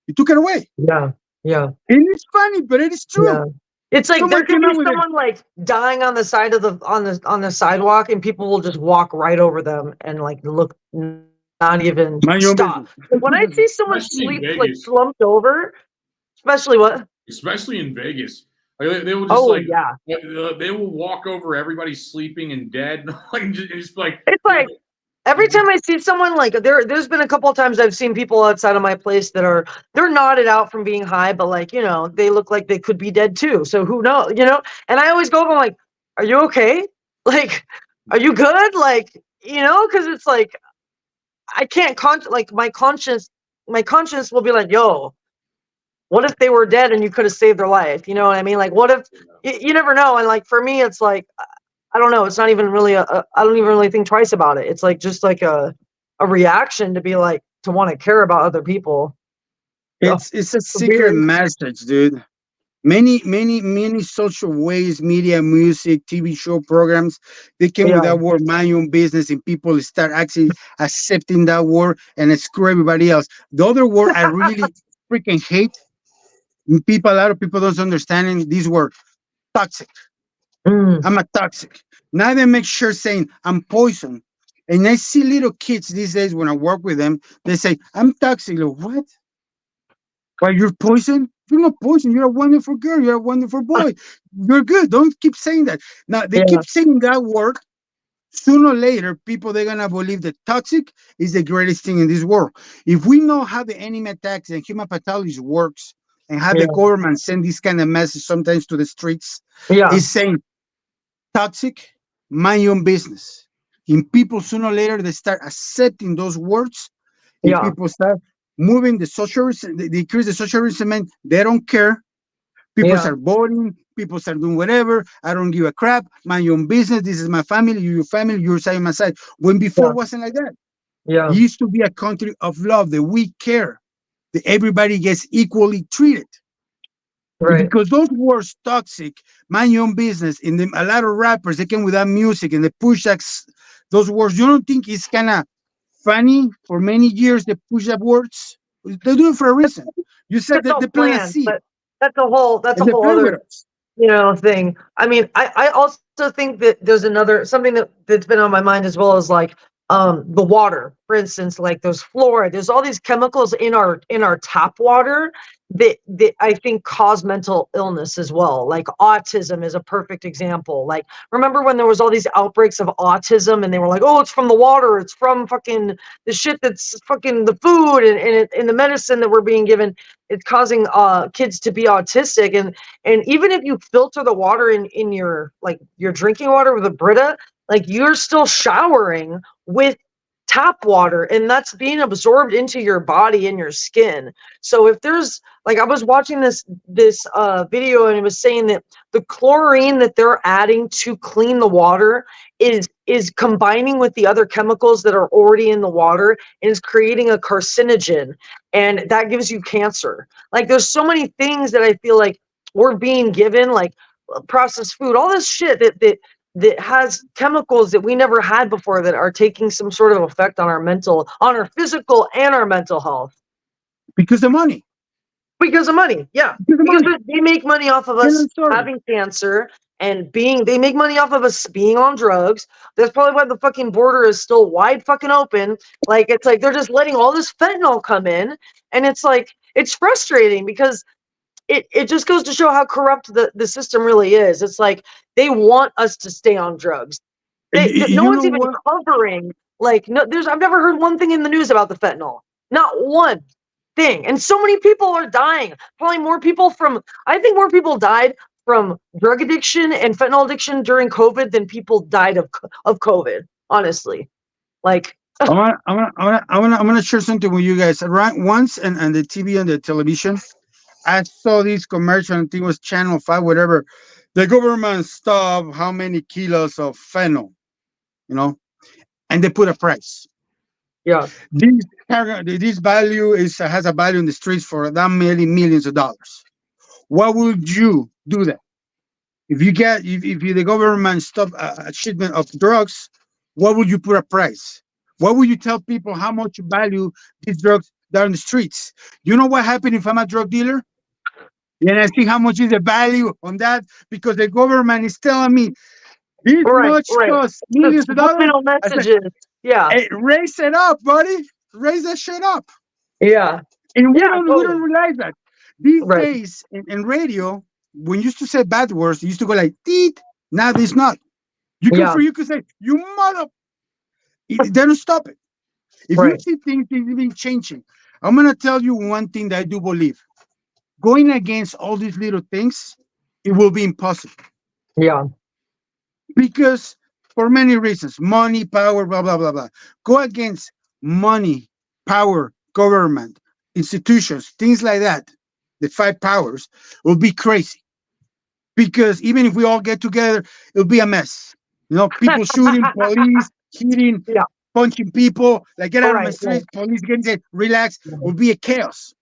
you took it away. Yeah. Yeah. And it's funny, but it is true. Yeah. It's like there Someone could came be out with it. someone like dying on the side of the sidewalk, and people will just walk right over them and like look, not even Mind your own stop. business. But when I see someone Especially in sleep like Vegas. slumped over, especially what? Especially in Vegas. Like they will just Oh like yeah. they will walk over everybody sleeping and dead, like and just be like It's like Every time I see someone like there's been a couple of times I've seen people outside of my place that they're nodded out from being high, but like, they look like they could be dead too. So who knows, And I always go up, I'm like, are you okay? Like, are you good? Like, because it's like I can't like my conscience will be like, yo, what if they were dead and you could have saved their life? You know what I mean? Like, what if you never know? And like for me, it's like I don't know. It's not even really I don't even really think twice about it. It's like just like a reaction to be like to want to care about other people. So, It's a secret weird. message, dude. Many social ways, media, music, TV show programs, they came with Yeah. that word, mind your own business, and people start actually accepting that word and screw everybody else. The other word I really freaking hate, and a lot of people don't understand this word, toxic. Mm, I'm a toxic. Now they make sure saying I'm poison. And I see little kids these days when I work with them, they say, I'm toxic. Like, what? Why, you're poison? You're not poison. You're a wonderful girl. You're a wonderful boy. You're good. Don't keep saying that. Now, they yeah. keep saying that word. Sooner or later, people, they're going to believe that toxic is the greatest thing in this world. If we know how the enemy attacks and human pathology works and how Yeah. the government send this kind of message sometimes to the streets, Yeah. is saying toxic, mind your own business. And people, sooner or later, they start accepting those words, and Yeah. people start moving the social, they decrease the social resentment. They don't care. People Yeah. start voting. People start doing whatever. I don't give a crap. Mind your own business. This is my family. You're your family. You're side by my side. When before Yeah. it wasn't like that. It Yeah. used to be a country of love that we care, that everybody gets equally treated. Right. Because those words, toxic, mind your own business, and then a lot of rappers, they came with that music and they push that, those words. You don't think it's kind of funny for many years they push that words? They do it for a reason. You said It's that all they plant a planned, seed but that's a and they whole play with other us. thing. I mean, I also think that there's another something that's been on my mind as well as like the water, for instance, like there's fluoride, there's all these chemicals in our tap water that I think cause mental illness as well. Like autism is a perfect example. Like remember when there was all these outbreaks of autism and they were like, oh, it's from the water, it's from fucking the shit that's fucking the food and the medicine that we're being given. It's causing kids to be autistic and even if you filter the water in your like your drinking water with a Brita, like you're still showering with tap water and that's being absorbed into your body and your skin. So if there's like I was watching this video and it was saying that the chlorine that they're adding to clean the water is combining with the other chemicals that are already in the water and is creating a carcinogen and that gives you cancer. Like there's so many things that I feel like we're being given like processed food, all this shit that has chemicals that we never had before that are taking some sort of effect on on our physical and our mental health. Because of money. Because of money, yeah. Because of Because money. they make money off of End us of story. having cancer and they make money off of us being on drugs. That's probably why the fucking border is still wide fucking open. Like it's like they're just letting all this fentanyl come in, and it's like it's frustrating because it just goes to show how corrupt the system really is. It's like they want us to stay on drugs. No You one's know even what? covering like no there's I've never heard one thing in the news about the fentanyl. Not one thing. And so many people are dying. Probably more people from I think more people died from drug addiction and fentanyl addiction during COVID than people died of COVID, honestly. Like I'm gonna share something with you guys. Right once and the TV and the television, I saw this commercial. I think it was Channel 5, whatever. The government stopped how many kilos of fennel, you know, and they put a price. yeah. This value has a value in the streets for that many millions of dollars. What would you do that if the government stop a shipment of drugs? What would you put a price? What would you tell people how much value these drugs are in the streets? You know what happened if I'm a drug dealer? And I see how much is the value on that because the government is telling me this Right, much right. costs The millions of dollars. subliminal I said, messages. Yeah. hey, raise it up, buddy. Raise that shit up. Yeah. And Yeah, we totally. don't realize that. These Right. days in radio, when you used to say bad words, you used to go like teeth. Now there's not. Yeah. You could say, you mother. They don't stop it. If you Right. see things even changing, I'm gonna tell you one thing that I do believe. Going against all these little things, it will be impossible. Yeah. Because for many reasons, money, power, blah, blah, blah, blah. Go against money, power, government, institutions, things like that, the five powers, will be crazy. Because even if we all get together, it'll be a mess. People shooting, police, hitting, Yeah. punching people, like get out of my Right. Right. street, police getting said, relax, will be a chaos.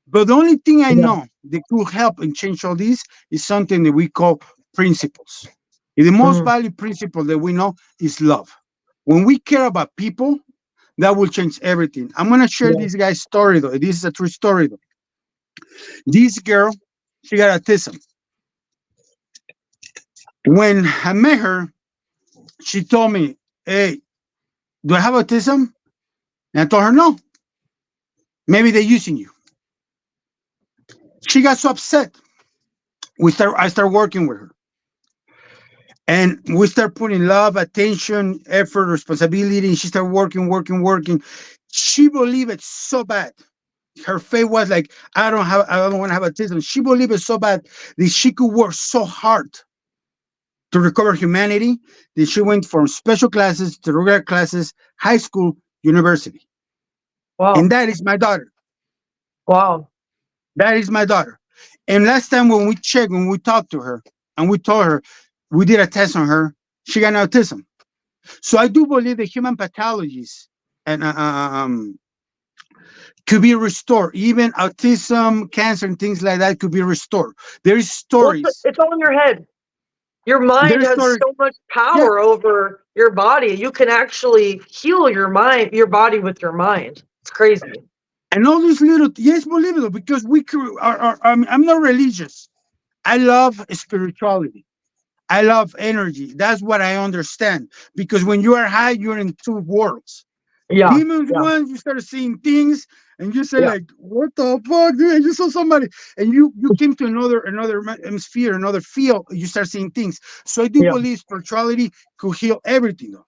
But the only thing I Yeah. know that could help and change all this is something that we call principles. And the most Mhm. valued principle that we know is love. When we care about people, that will change everything. I'm gonna share Yeah. this guy's story though. This is a true story though. This girl, she got autism. When I met her, she told me, "Hey, do I have autism?" And I told her, "No. Maybe they're using you." She got so upset. I start working with her. And we start putting love, attention, effort, responsibility. And she started working, working, working. She believed it so bad. Her faith was like, I don't want to have autism. She believed it so bad that she could work so hard to recover humanity that she went from special classes to regular classes, high school, university. And Wow. that is my daughter. Wow. That is my daughter. And last time when we talked to her and we told her, we did a test on her, she got autism. So I do believe that human pathologies and could be restored. Even autism, cancer, and things like that could be restored. There is Well, stories. it's all in your head. Your mind There's has stories. so much Yeah, power over your body. You can actually heal your body with your mind. It's crazy. and all these little yes, believe it because I'm not religious. I love spirituality. I love energy. That's what I understand. Because when you are high, you're in two worlds. Yeah. Demons Yeah. ones, you start seeing things, and you say Yeah. like, "What the fuck, dude?" And you saw somebody, and you came to another hemisphere, another field. You start seeing things. So I do Yeah. believe spirituality could heal everything. Though.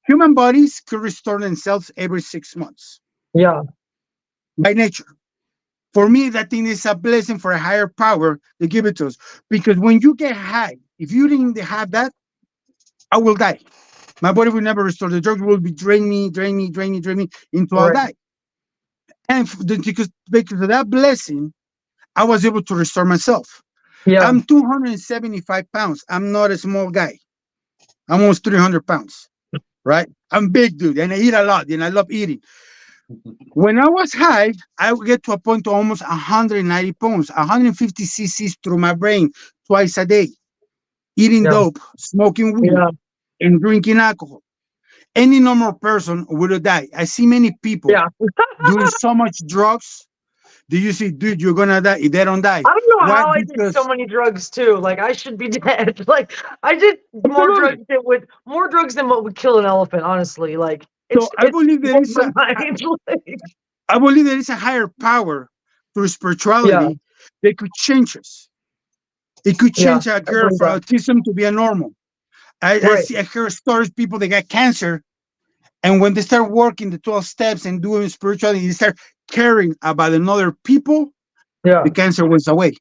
Human bodies could restore themselves every 6 months Yeah. by nature. For me, that thing is a blessing for a higher power to give it to us. Because when you get high, if you didn't have that, I will die. My body will never restore. The drugs will be drain me, drain me, drain me, drain me until I'll Right. die. And because of that blessing, I was able to restore myself. Yeah. I'm 275 pounds. I'm not a small guy. I'm almost 300 pounds, right? I'm big, dude, and I eat a lot, and I love eating. When I was high, I would get to a point to almost 190 pounds, 150 cc's through my brain twice a day, eating Yeah. dope, smoking weed, Yeah. and drinking alcohol. Any normal person would have died. I see many people Yeah. doing so much drugs. Do you see, dude, you're gonna die. They don't die. I don't know Why? how I did so Because many drugs too. Like I should be dead. Like I did absolutely. more drugs than what would kill an elephant. Honestly, like So I it's believe there blows is my mind. Like, I believe there is a higher power through yeah. spirituality that could change us. It could Yeah. change a I girl believe for that. autism to be a normal. Right. I hear stories people that got cancer, and when they start working the 12 steps and doing spirituality, they start caring about another people, Yeah. the cancer went away.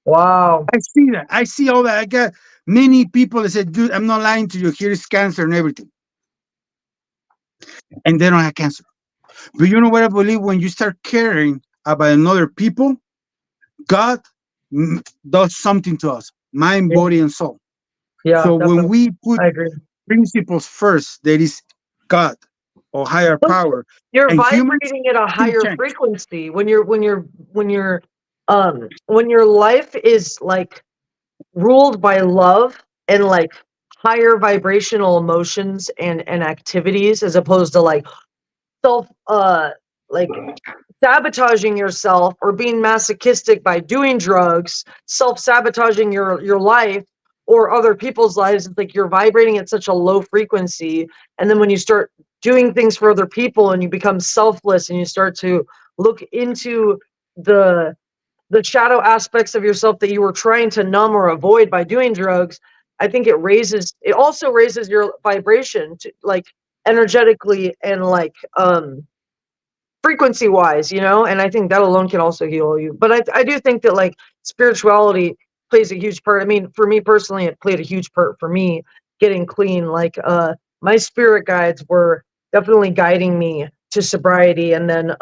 Wow. I see that. I see all that. I got many people that said, dude, I'm not lying to you. Here's cancer and everything. And they don't have cancer. But you know what I believe? When you start caring about another people, God does something to us, mind, Yeah. body, and soul. Yeah. So when Definitely. we put I agree. principles first, there is God or higher Plus, power, you're and humans, vibrating at a things higher change. frequency when your life is like ruled by love and like higher vibrational emotions and activities as opposed to like self like sabotaging yourself or being masochistic by doing drugs, self-sabotaging your life or other people's lives. It's like you're vibrating at such a low frequency, and then when you start doing things for other people and you become selfless and you start to look into the the shadow aspects of yourself that you were trying to numb or avoid by doing drugs, I think it also raises your vibration to like energetically and like frequency wise, you know, and I think that alone can also heal you. But I do think that like spirituality plays a huge part. I mean, for me personally, it played a huge part for me getting clean. Like my spirit guides were definitely guiding me to sobriety. And then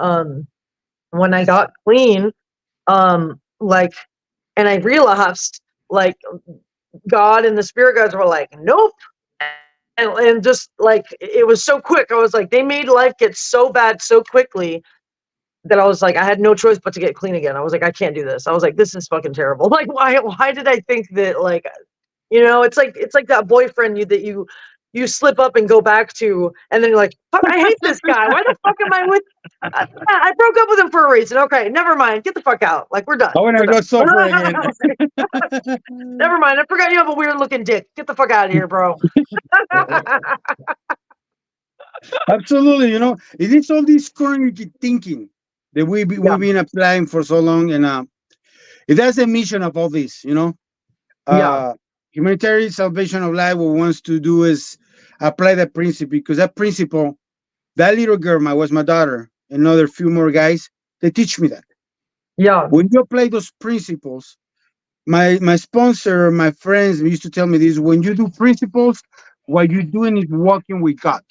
when I got clean, like, and I realized like God and the spirit guides were like, nope. And just like it was so quick. I was like, they made life get so bad so quickly that I was like, I had no choice but to get clean again. I was like, I can't do this. I was like, this is fucking terrible. Like, why did I think that? Like, you know, it's like that boyfriend you slip up and go back to, and then you're like, fuck, I hate this guy. Why the fuck am I with? I broke up with him for a reason. Okay, never mind. Get the fuck out. Like, we're done. I want to go sober again. Never mind. I forgot you have a weird looking dick. Get the fuck out of here, bro. Absolutely, you know, it is all this current thinking that we've been applying for so long, and that's the mission of all this, you know. Humanitarian salvation of life. What we wants to do is apply that principle, because that principle, that little girl, was my daughter, another few more guys, they teach me that. Yeah. When you apply those principles, my sponsor, my friends used to tell me this: when you do principles, what you're doing is walking with God.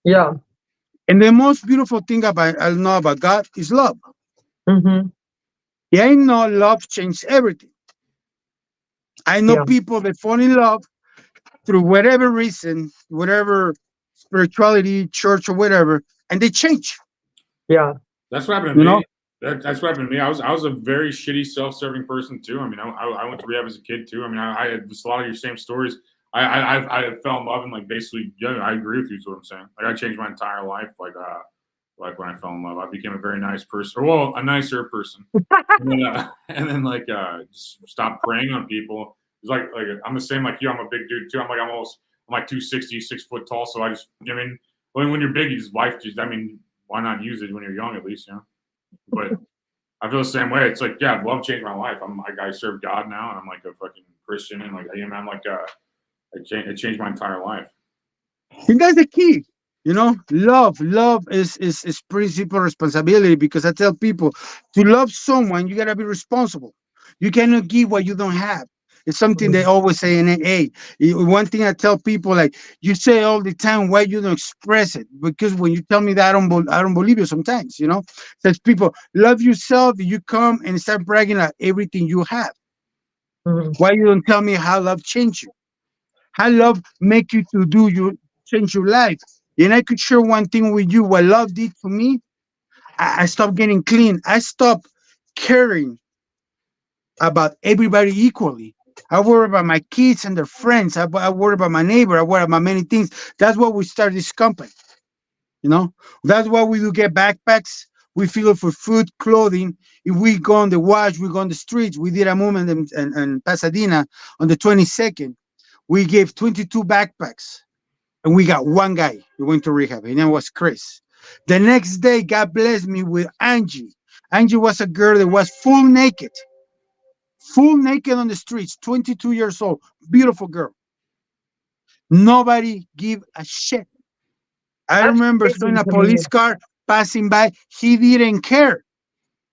Yeah. And the most beautiful thing I know about God is love. Mm-hmm. Yeah, I know love changed everything. I know people that fall in love through whatever reason, whatever spirituality, church, or whatever, and they change. Yeah. That's what happened to me. That's what happened to me. I was a very shitty, self-serving person too. I mean, I went to rehab as a kid too. I mean, I had just a lot of your same stories. I fell in love and like basically, yeah, I agree with you. Is what I'm saying. Like I changed my entire life. Like when I fell in love, I became a very nice person, or well, a nicer person. and then like just stopped preying on people. It's like I'm the same like you. I'm a big dude too. I'm like 260, 6 foot tall. So I just, I mean, when you're big, you just I mean, why not use it when you're young at least, you know? But I feel the same way. It's like, yeah, love changed my life. I'm like, I serve God now, and I'm like a fucking Christian, and like, I'm like, it changed my entire life. And that's the key. You know, love is principal responsibility, because I tell people to love someone, you gotta be responsible. You cannot give what you don't have. It's something they always say in AA. One thing I tell people, like, you say all the time, why you don't express it? Because when you tell me that, I don't believe you sometimes, you know? Says people, love yourself, you come and start bragging about everything you have. Why you don't tell me how love changed you? How love make you to do you change your life? And I could share one thing with you. What love did for me, I stopped getting clean. I stopped caring about everybody equally. I worry about my kids and their friends. I worry about my neighbor. I worry about many things. That's why we started this company. You know, that's why we do get backpacks. We fill it for food, clothing. If we go on the watch, we go on the streets. We did a movement in Pasadena on the 22nd. We gave 22 backpacks, and we got one guy who went to rehab. His name was Chris. The next day, God blessed me with Angie. Angie was a girl that was full naked on the streets, 22 years old, beautiful girl. Nobody give a shit. I remember seeing a police car passing by. He didn't care.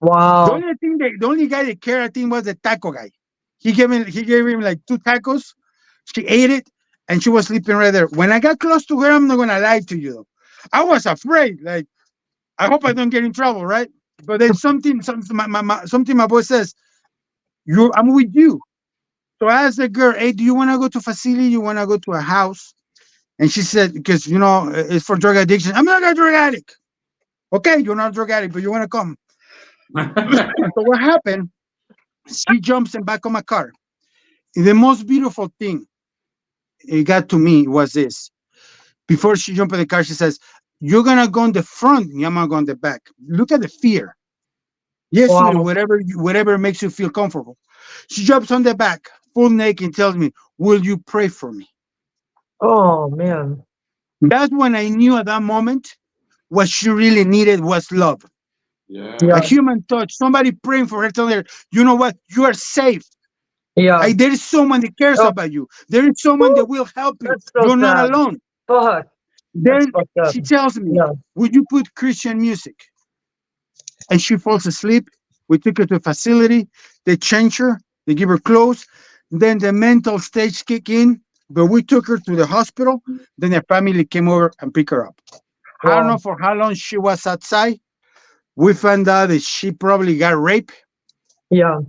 Wow. The only guy that cared, I think, was the taco guy. He gave him like 2 tacos. She ate it, and she was sleeping right there. When I got close to her, I'm not gonna lie to you, I was afraid. Like, I hope I don't get in trouble, right? But there's something my boy says, I'm with you. So I asked the girl, hey, do you want to go to facility? You want to go to a house? And she said, because, you know, it's for drug addiction. I'm not a drug addict. Okay, you're not a drug addict, but you want to come. So what happened? She jumps in back of my car. And the most beautiful thing it got to me was this. Before she jumped in the car, she says, you're going to go in the front, and I'm going to go in the back. Look at the fear. Yes, Wow. sweetie, whatever makes you feel comfortable. She jumps on the back, full naked, and tells me, will you pray for me? Oh, man. That's when I knew at that moment what she really needed was love. Yeah. A human touch, somebody praying for her, telling her, you know what, you are safe. Yeah. There is someone that cares about you. There is someone that will help you. That's so You're not sad. alone. Fuck. That's Then fucked up. she tells me, Yeah. would you put Christian music? And she falls asleep. We took her to a facility. They change her. They give her clothes. Then the mental stage kick in. But we took her to the hospital. Then the family came over and picked her up. I don't Wow. know for how long she was outside. We found out that she probably got raped. Yeah.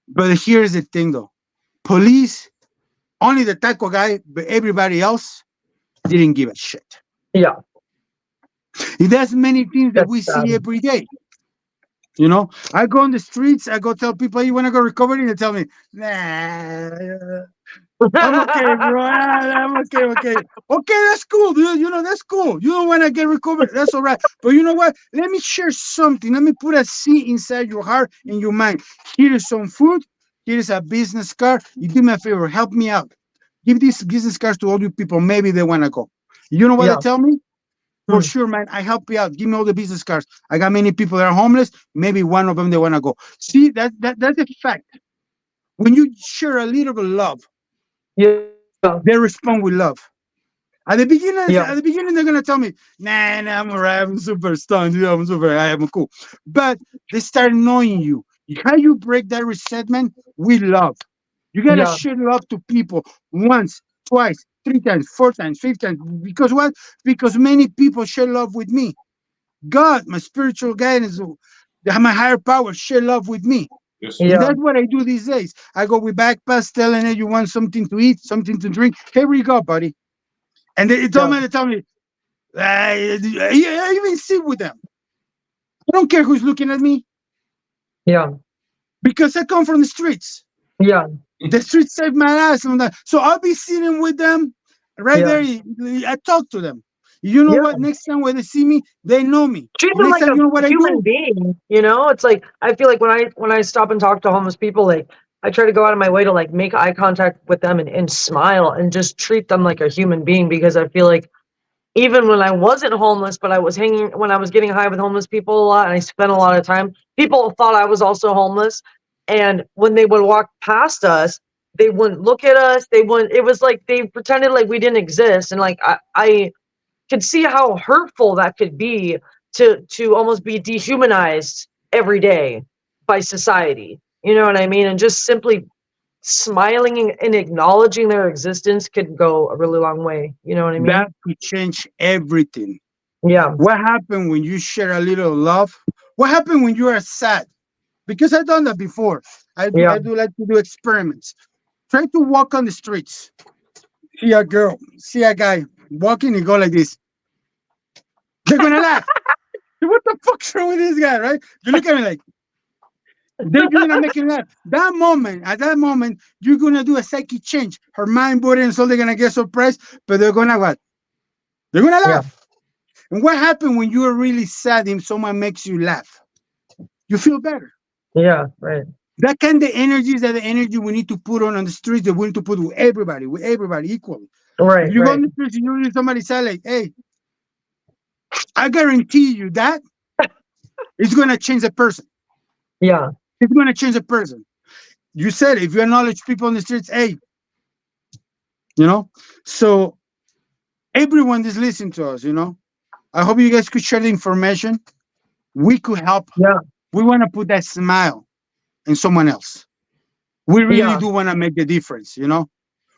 But here's the thing though. Police, only the taco guy, but everybody else didn't give a shit. Yeah. There's many things that That's we see sad. every day. You know, I go on the streets, I go tell people, you want to go recovery? They tell me, nah, I'm okay, bro. I'm okay, okay. Okay, that's cool, dude. You know, that's cool. You don't want to get recovered. That's all right. But you know what? Let me share something. Let me put a seed inside your heart and your mind. Here is some food. Here is a business card. You do me a favor. Help me out. Give these business cards to all you people. Maybe they want to go. You know what they Yeah. tell me? For Hmm. sure, man. I help you out. Give me all the business cards. I got many people that are homeless. Maybe one of them they want to go. See, that's a fact. When you share a little bit of love, Yeah. they respond with love. Yeah. At the beginning, they're gonna tell me, nah, I'm alright, I'm super stoned, I'm super, I'm cool. But they start knowing you. How you break that resentment with love. You gotta Yeah. share love to people once, twice, 3 times, 4 times, 5 times. Because what? Because many people share love with me. God, my spiritual guidance, my higher power, share love with me. Yes, sir. And Yeah. that's what I do these days. I go with backpacks, telling her you want something to eat, something to drink. Here we go, buddy. And they tell me, I even sit with them. I don't care who's looking at me Yeah. because I come from the streets. Yeah. The streets saved my ass. So I'll be sitting with them right Yeah. there. I talk to them. You know Yeah. what? Next time when they see me, they know me. Treat them Next like time, a you know what I human do? being, you know? It's like I feel like when I stop and talk to homeless people, like I try to go out of my way to like make eye contact with them and smile and just treat them like a human being because I feel like even when I wasn't homeless, but I was hanging when I was getting high with homeless people a lot and I spent a lot of time, people thought I was also homeless. And when they would walk past us, they wouldn't look at us. They wouldn't, it was like they pretended like we didn't exist. And like I could see how hurtful that could be to almost be dehumanized every day by society. You know what I mean? And just simply smiling and acknowledging their existence could go a really long way. You know what I That mean? could change everything. Yeah. What happened when you share a little love? What happened when you are sad? Because I've done that before. Yeah. I do like to do experiments. Try to walk on the streets. See a girl, see a guy walking and go like this. They're gonna laugh. What the fuck's wrong with this guy, right? You look at me like you're gonna make him laugh. At that moment, you're gonna do a psychic change. Her mind, body, and soul, they're gonna get surprised, but they're gonna what? They're gonna Yeah. laugh. And what happened when you are really sad and someone makes you laugh? You feel better. Yeah. Right. That kind of energy is that the energy we need to put on the streets that we need to put with everybody equally. If Right. you go on Right. the streets and you hear somebody say like, hey, I guarantee you that it's gonna change a person. Yeah. It's gonna change a person. You said if you acknowledge people on the streets, hey, you know. So everyone is listening to us, you know. I hope you guys could share the information. We could help. Yeah. We want to put that smile in someone else. We really Yeah. do want to make the difference, you know.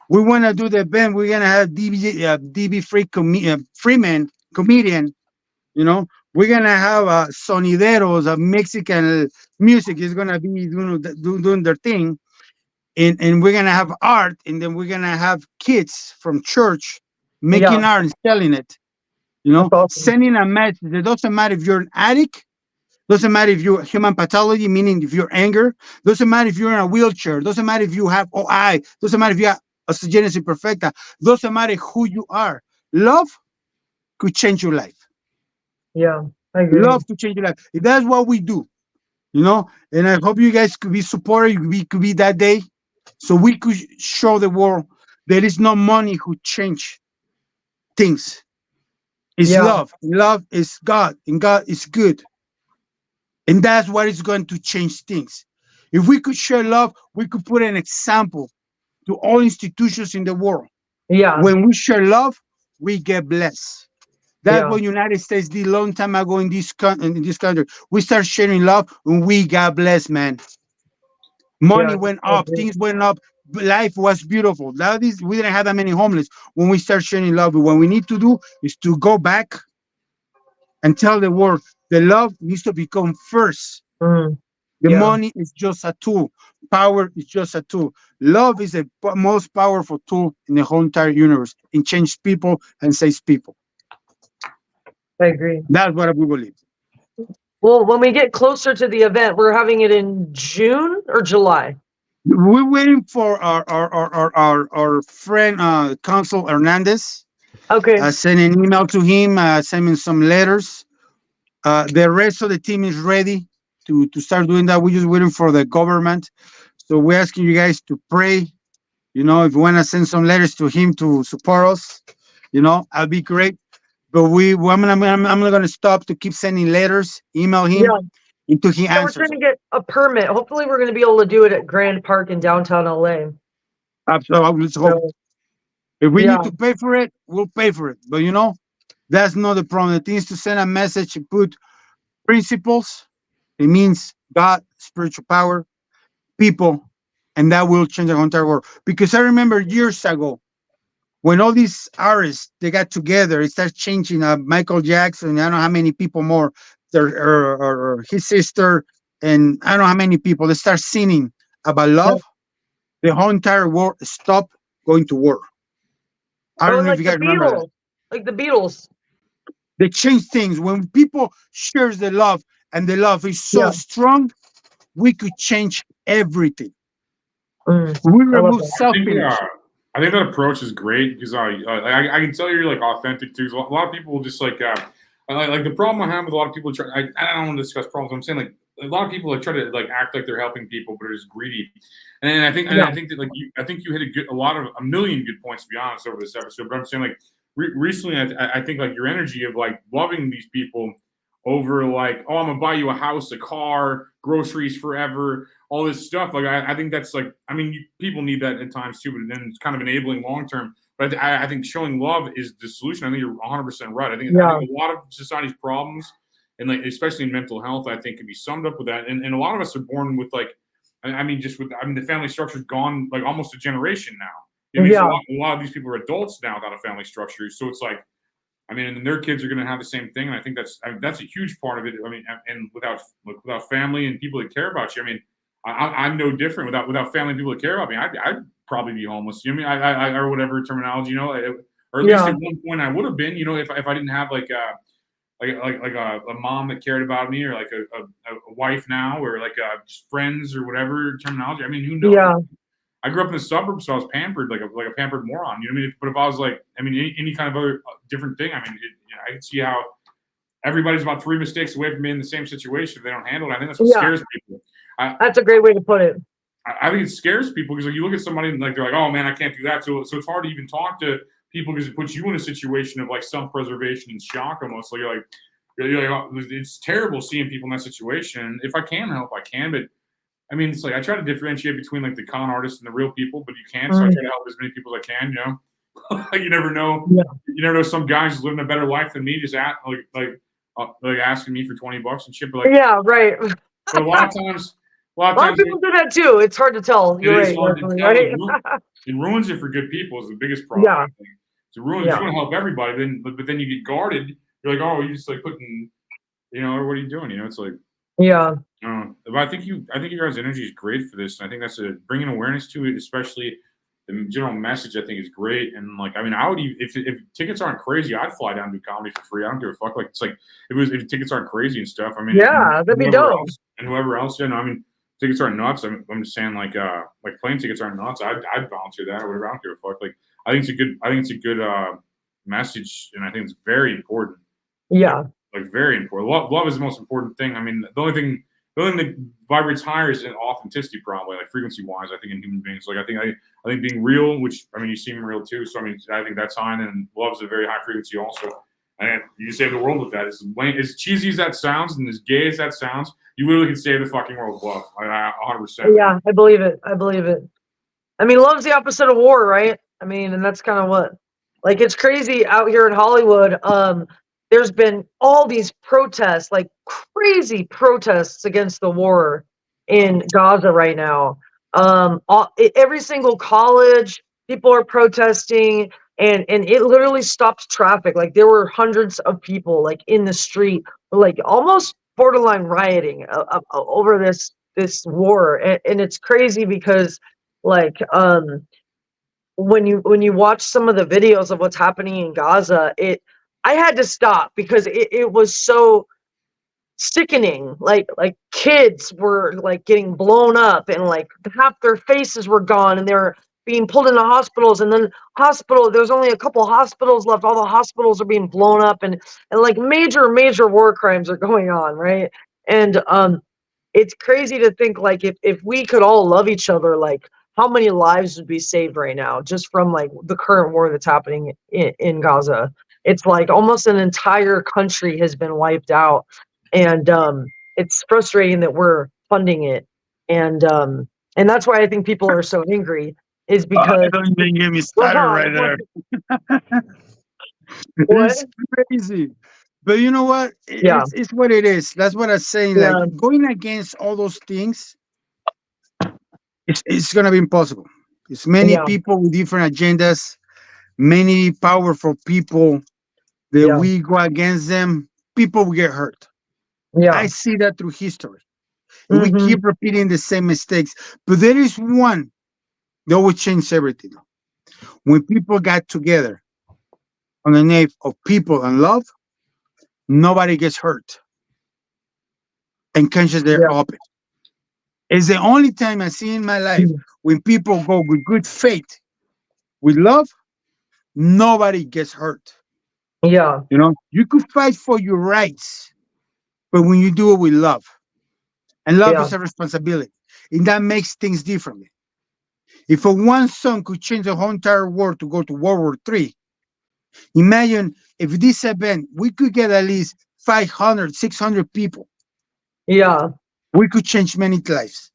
We want to do the event. We're gonna have DB free Freeman comedian. You know, we're gonna have sonideros, Mexican music is gonna be doing their thing, and we're gonna have art, and then we're gonna have kids from church Yeah. making art and selling it. You That's know, awesome. sending a message. It doesn't matter if you're an addict. Doesn't matter if you're human pathology, meaning if you're anger. Doesn't matter if you're in a wheelchair. Doesn't matter if you have OI. Doesn't matter if you have osteogenesis imperfecta. Doesn't matter who you are. Love could change your life. Yeah. I agree. Love to change your life. That's what we do, you know. And I hope you guys could be supportive. We could be that day, so we could show the world there is no money who change things. It's Yeah. love. Love is God, and God is good, and that's what is going to change things. If we could share love, we could put an example to all institutions in the world. Yeah. When we share love, we get blessed. That's Yeah. what United States did long time ago in this country. We start sharing love, and we got blessed, man. Yeah. Money went I up, agree. things went up, life was beautiful. That is, we didn't have that many homeless when we start sharing love. What we need to do is to go back and tell the world the love needs to become first. Mm, The yeah. money is just a tool. Power is just a tool. Love is the most powerful tool in the whole entire universe. It changes people and saves people. I agree. That's what we believe. Well, when we get closer to the event, we're having it in June or July. We're waiting for our friend Consul Hernandez. Okay. Send an email to him, send him some letters. The rest of the team is ready to start doing that. We're just waiting for the government. So we're asking you guys to pray. You know, if you want to send some letters to him to support us, I'll be great. But I'm not going to stop to keep sending letters, email him Yeah. until he Yeah, we're answers trying to them. get a permit. Hopefully, we're going to be able to do it at Grand Park in downtown LA. Absolutely. Let's hope. So, If we yeah. need to pay for it, we'll pay for it. But that's not the problem. The thing is to send a message and put principles. It means God, spiritual power, people, and that will change the entire world. Because I remember years ago when all these artists they got together, it started changing. Michael Jackson, I don't know how many people more, or his sister, and I don't know how many people. They start singing about Yeah. love. The whole entire world stopped going to war. I Oh, don't know if like you the guys remember that. Beatles. Like the Beatles. They change things when people shares the love, and the love is so Yeah. strong. We could change everything. Mm, We I love remove that. I think selfishness. I think that approach is great because I can tell you're like authentic too. 'Cause a lot of people will just like the problem I have with a lot of people I don't want to discuss problems. I'm saying like a lot of people like try to like act like they're helping people but are just greedy. And Yeah. I think that like I think you hit a million good points to be honest over this episode. But I'm saying like recently I think like your energy of like loving these people over like, oh, I'm gonna buy you a house, a car, groceries forever, all this stuff. Like, I think that's like, I mean, people need that at times too, but then it's kind of enabling long term. But I think showing love is the solution. I think you're 100% right. I Yeah. think a lot of society's problems, and like especially in mental health, I think can be summed up with that. And a lot of us are born with like, the family structure's gone like almost a generation now. I mean, so Yeah. a lot of these people are adults now without a family structure. So it's like, I mean, and their kids are going to have the same thing, and I think that's a huge part of it. I mean, and without family and people that care about you, I mean, I'm no different. Without family and people that care about me, I'd probably be homeless. You know what I mean? I or whatever terminology, or at least Yeah. at one point I would have been. You know, if I didn't have like a mom that cared about me, or like a wife now, or like just friends or whatever terminology. I mean, who knows? Yeah. I grew up in the suburbs, so I was pampered like a pampered moron. You know what I mean? But if I was like, I mean, any kind of other different thing, I mean, I can see how everybody's about 3 mistakes away from being in the same situation if they don't handle it. I think that's what Yeah. scares people. That's a great way to put it. I think it scares people because like you look at somebody and like they're like, oh man, I can't do that. So it's hard to even talk to people because it puts you in a situation of like self-preservation and shock almost. So you're like, oh, it's terrible seeing people in that situation. If I can help, I can, but I mean, it's like I try to differentiate between like the con artists and the real people, but you can't. So I try to help as many people as I can. You know, like you never know. Yeah. You never know. Some guys living a better life than me, just like asking me for $20 and shit. But like, Yeah. Right. but a lot of times, A lot of people do that too. It's hard to tell. it You're is right. hard to Leslie, tell. right? It ruins it for good people. Is the biggest problem. Yeah. I think. It ruins. Yeah. You want to help everybody, but then you get guarded. You're like, oh, you just like putting, or what are you doing? You know, it's like. Yeah. But I think you guys' energy is great for this. And I think that's bringing awareness to it, especially the general message. I think is great. And like, I mean, I would if tickets aren't crazy, I'd fly down to do comedy for free. I don't give a fuck. Like, it's like if tickets aren't crazy and stuff. I mean, Yeah, that'd be dope. Whoever else, I mean, tickets aren't nuts. I'm just saying like plane tickets aren't nuts. I'd volunteer that or whatever. I don't give a fuck. Like, I think it's a good message, and I think it's very important. Yeah. Like very important. Love is the most important thing. I mean, the only thing that vibrates higher is an authenticity, probably, like frequency wise. I think in human beings, like I think being real, which I mean, you seem real too. So I mean, I think that's high, and love's a very high frequency also. And you save the world with that. As cheesy as that sounds, and as gay as that sounds, you literally can save the fucking world with love. 100%. Yeah, I believe it. I believe it. I mean, love's the opposite of war, right? I mean, and that's kind of what, like, it's crazy out here in Hollywood. there's been all these protests, like crazy protests against the war in Gaza right now. Every single college, people are protesting, and it literally stopped traffic. Like there were hundreds of people like in the street, like almost borderline rioting over this war, and it's crazy because like when you watch some of the videos of what's happening in Gaza, I had to stop because it was so sickening. Like kids were like getting blown up and like half their faces were gone and they were being pulled into hospitals, and then there's only a couple hospitals left. All the hospitals are being blown up, and like major war crimes are going on, right? And it's crazy to think like if we could all love each other, like how many lives would be saved right now just from like the current war that's happening in Gaza. It's like almost an entire country has been wiped out, and it's frustrating that we're funding it, and that's why I think people are so angry, is because Don't even get me started right there. It's crazy. But you know what? Yeah. It's what it is. That's what I'm saying. Yeah. Like going against all those things, it's gonna be impossible. It's many Yeah. people with different agendas, many powerful people that Yeah. we go against them, people will get hurt. Yeah. I see that through history. And we Mhm. keep repeating the same mistakes. But there is one that will change everything. When people got together on the name of people and love, nobody gets hurt. And conscience they're Yeah. open. It's the only time I see in my life when people go with good faith, with love, nobody gets hurt. Yeah. You know, you could fight for your rights, but when you do it with love, and love Yeah. is a responsibility, and that makes things differently. If a one song could change the whole entire world to go to World War III, imagine if this event we could get at least 500, 600 people, Yeah. we could change many lives.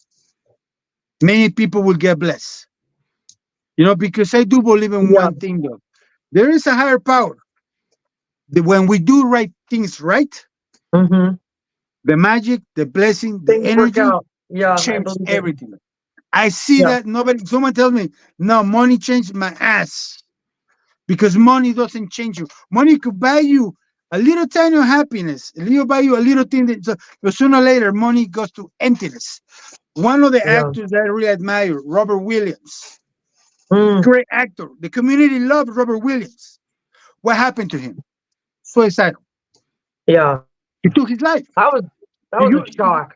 Many people will get blessed. You know, because I do believe in Yeah. one thing though. There is a higher power. That when we do right things right, Mm-hmm. the magic, the blessing, the Things work energy out. Yeah, I change believe it. everything. I see Yeah. that someone tells me, no, money changed my ass. Because money doesn't change you. Money could buy you a little tiny of happiness. It'll buy you a little thing but sooner or later, money goes to emptiness. One of the Yeah. actors that I really admire, Robert Williams, Mm. great actor. The community loved Robert Williams. What happened to him? Suicidal. Yeah. He took his life. That was You- a shock.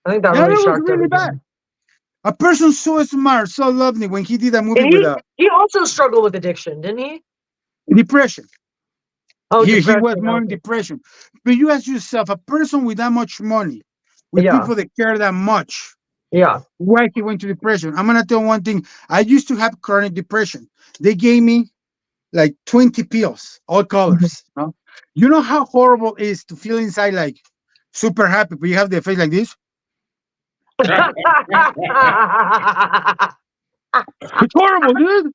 I think that yeah, really that was shocked really everybody. bad. A person so smart, so lovely when he did a movie And with a he also struggled with addiction, didn't he? depression. Oh, He depression. was more in Okay. depression. But you ask yourself, a person with that much money, with Yeah. people that care that much, Yeah. why he went to depression? I'm gonna tell one thing. I used to have chronic depression. They gave me like 20 pills, all colors. No? You know how horrible it is to feel inside like super happy, but you have the face like this? It's horrible, dude.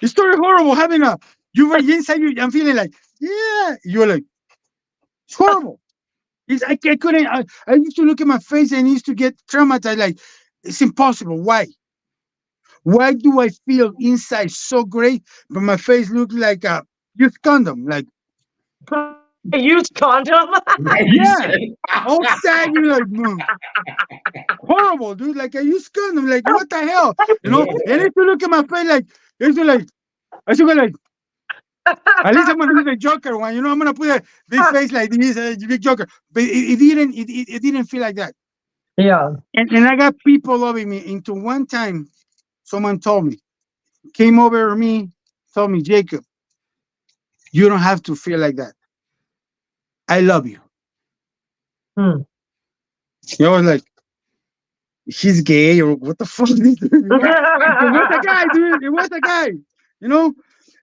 It's totally horrible having you're inside you. I'm feeling like, yeah. You're like, it's horrible. I couldn't. I used to look at my face and used to get traumatized. Like, it's impossible. Why? Why do I feel inside so great, but my face looks like a used condom? Like, A used condom. yeah, all saggy, like horrible, dude. Like a used condom. Like, what the hell? You know? And if you look at my face, like, it's like, I should go like. At least I'm gonna do the Joker one. You know, I'm gonna put this face like this, big Joker. But it didn't. It didn't feel like that. Yeah. And I got people loving me. Into one time, someone told me, came over to me, told me, Jacob, you don't have to feel like that. I love you. Hmm. You know, I was like, he's gay or what the fuck? It was a guy, dude. It was a guy. You know,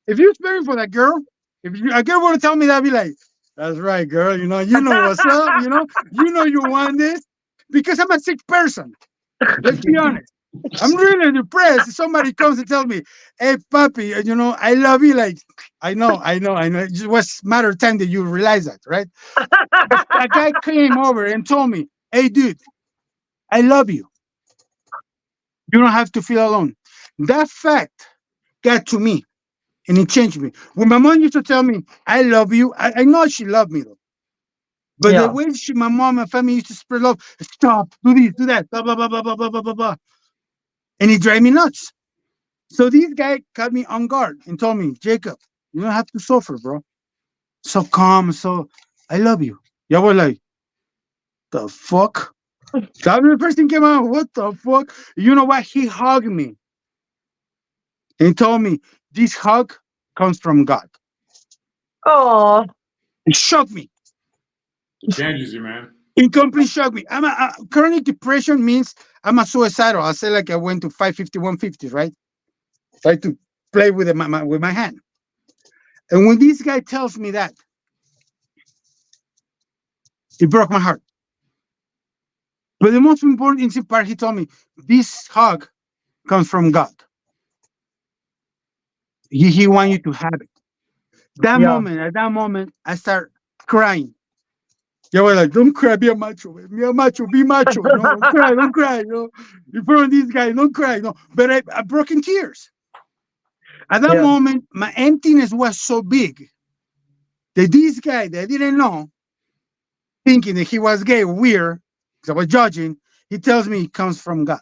if you're sparing for that girl, a girl were to tell me that, I'd be like, that's right, girl. You know what's up. You know you want this because I'm a sick person. Let's be honest. I'm really depressed. Somebody comes and tells me, "Hey, puppy, I love you." Like, I know. It just was a matter of time that you realize that, right? But a guy came over and told me, "Hey, dude, I love you. You don't have to feel alone." That fact got to me and it changed me. When my mom used to tell me, "I love you," I know she loved me though. But the Yeah. way my mom and family used to spread love, stop, do this, do that, blah, blah, blah, blah, blah, blah, blah, blah, blah. And it drive me nuts. So this guy caught me on guard and told me, "Jacob, you don't have to suffer, bro. So calm, so I love you." Yeah, I was like, the fuck? That the first thing came out, what the fuck? You know what? He hugged me and told me, "This hug comes from God." Oh, It shocked me. It changes you, man. It completely shocked me. Chronic depression means I'm a suicidal. I say like I went to 550, 150, right? Try to play with with my hand. And when this guy tells me that, it broke my heart. But the most important part, he told me, this hug comes from God. He wants you to have it. yeah. At that moment, I start crying. They were like, "Don't cry, be a macho, man. Be a macho, be macho. Don't cry, don't cry. In front of these guys, don't cry. But I broke in tears. At that Yeah. moment, my emptiness was so big that this guy that I didn't know, thinking that he was gay, weird, because I was judging, he tells me it comes from God.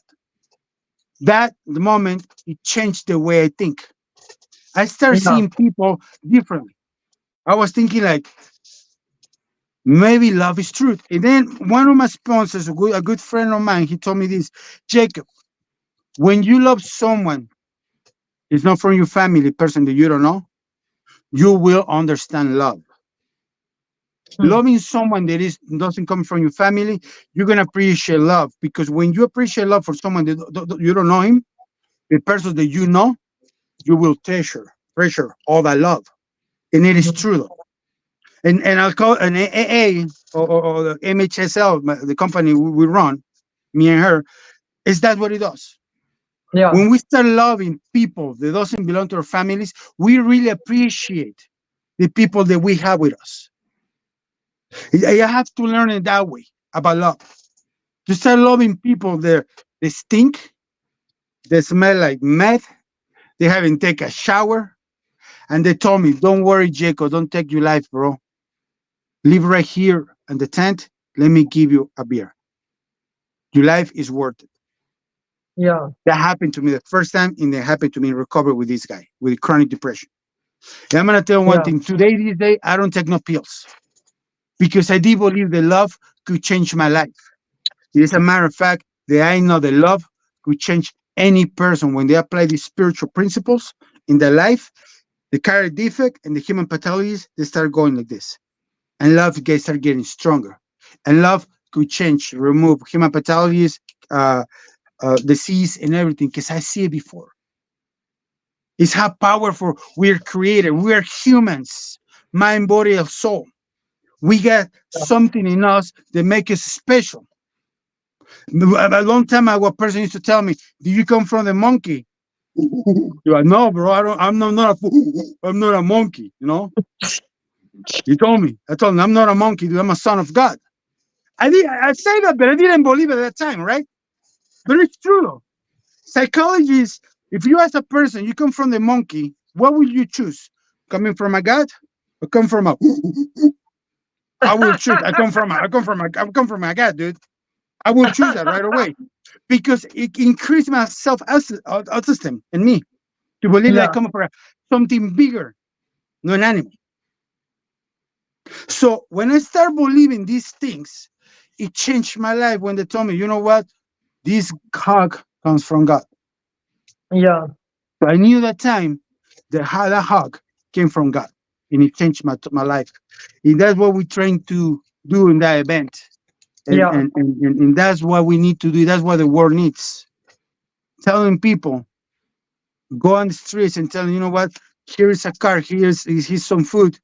That the moment it changed the way I think. I start Yeah. seeing people differently. I was thinking like maybe love is truth. And then one of my sponsors, a good friend of mine, he told me this, "Jacob, when you love someone, it's not from your family, person that you don't know, you will understand love. Hmm. Loving someone that doesn't come from your family, you're gonna appreciate love because when you appreciate love for someone that you don't know him, the person that you know, you will treasure all that love, and it is true though. And I'll call an AA or the MHSL, the company we run, me and her, is that what it does. Yeah. When we start loving people that doesn't belong to our families, we really appreciate the people that we have with us. You have to learn it that way about love. To start loving people that they stink, they smell like meth, they haven't taken a shower, and they told me, "Don't worry, Jacob, don't take your life, bro. Live right here in the tent. Let me give you a beer. Your life is worth it." Yeah. That happened to me the first time, and it happened to me in recovery with this guy with chronic depression. And I'm gonna tell you one Yeah. thing. This day, I don't take no pills because I did believe that love could change my life. It is a matter of fact that I know that love could change any person when they apply these spiritual principles in their life. The character defect and the human pathologies, they start going like this. And love gets start getting stronger. And love could change, remove human pathologies, disease, and everything. Because I see it before. It's how powerful we're created. We're humans, mind, body, and soul. We got something in us that makes us special. A long time ago, a person used to tell me, "Do you come from the monkey?" You're like, "No, bro, I don't. I'm not a monkey." He told me. I told him, "I'm not a monkey, dude. I'm a son of God." I say that, but I didn't believe it at that time, right? But it's true though. Psychologists, if you ask a person, you come from the monkey, what will you choose? Coming from a God or come from a? I will choose. I come from a God, dude. I will choose that right away because it increased my self esteem in me to believe that I Yeah. come from something bigger, not an animal. So when I start believing these things, it changed my life when they told me, "You know what? This hug comes from God." Yeah. So I knew that time that hug came from God, and it changed my life. And that's what we train to do in that event, Yeah. and that's what we need to do. That's what the world needs. Telling people, go on the streets and tell them, "You know what? Here is a car. Here's some food.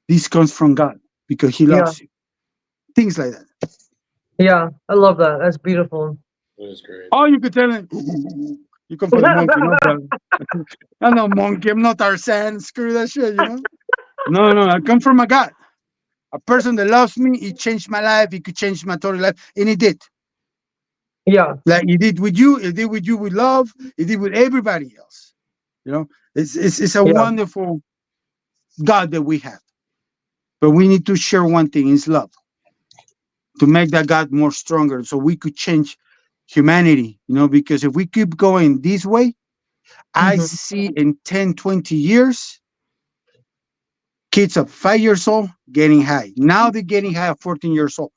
This comes from God because He Yeah. loves you." Things like that. Yeah. I love that. That's beautiful. That is great. Oh, you could tell him, you come for the monkey, no, brother. I'm no monkey. I'm not Tarzan. Screw that shit, you know? No. I come from a God. A person that loves me, he changed my life. He could change my total life. And he did. Yeah. Like he did with you. He did with you with love. He did with everybody else. You know? It's a Yeah. wonderful God that we have. But we need to share one thing, is love. To make that God more stronger so we could change humanity, you know, because if we keep going this way, I Mhm. see in 10, 20 years, kids of 5 years old getting high. Now they're getting high at 14 years old.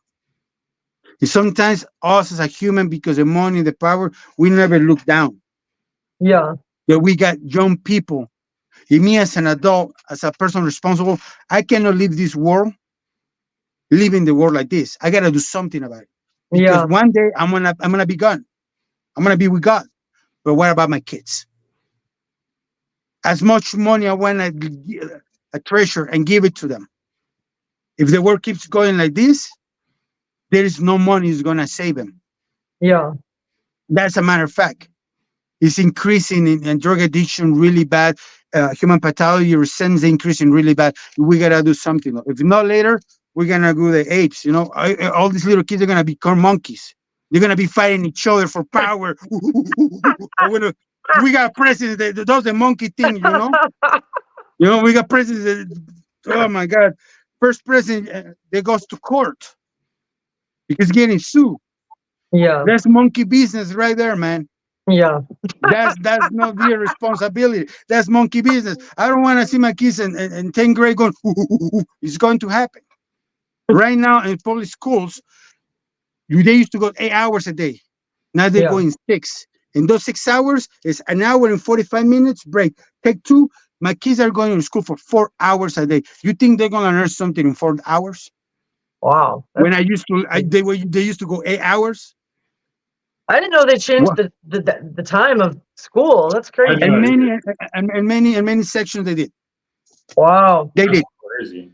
And sometimes us as a human, because the money, the power, we never look down. Yeah. That we got young people. And me as an adult, as a person responsible, I cannot leave this world, live in the world like this. I gotta do something about it. Because Yeah. one day I'm gonna be gone. I'm gonna be with God. But what about my kids? As much money I want to treasure and give it to them. If the world keeps going like this, there is no money is gonna save them. Yeah. That's a matter of fact. It's increasing in drug addiction really bad. Human pathology resents increasing really bad. We gotta do something. If not later, we're gonna go the apes. You know, all these little kids are gonna become monkeys. They're gonna be fighting each other for power. We got president that does the monkey thing. You know, we got president. Oh my God, first president that goes to court because getting sued. Yeah. That's monkey business right there, man. Yeah. That's not their responsibility. That's monkey business. I don't want to see my kids in 10th grade going, it's going to happen. Right now in public schools, they used to go 8 hours a day. Now they're Yeah. going 6. In those 6 hours, it's an hour and 45 minutes break. Take 2. My kids are going to school for 4 hours a day. You think they're going to learn something in 4 hours? Wow. When I used to, they used to go 8 hours. I didn't know they changed What? the time of school. That's crazy. And many sections they did. Wow. They That's did. crazy.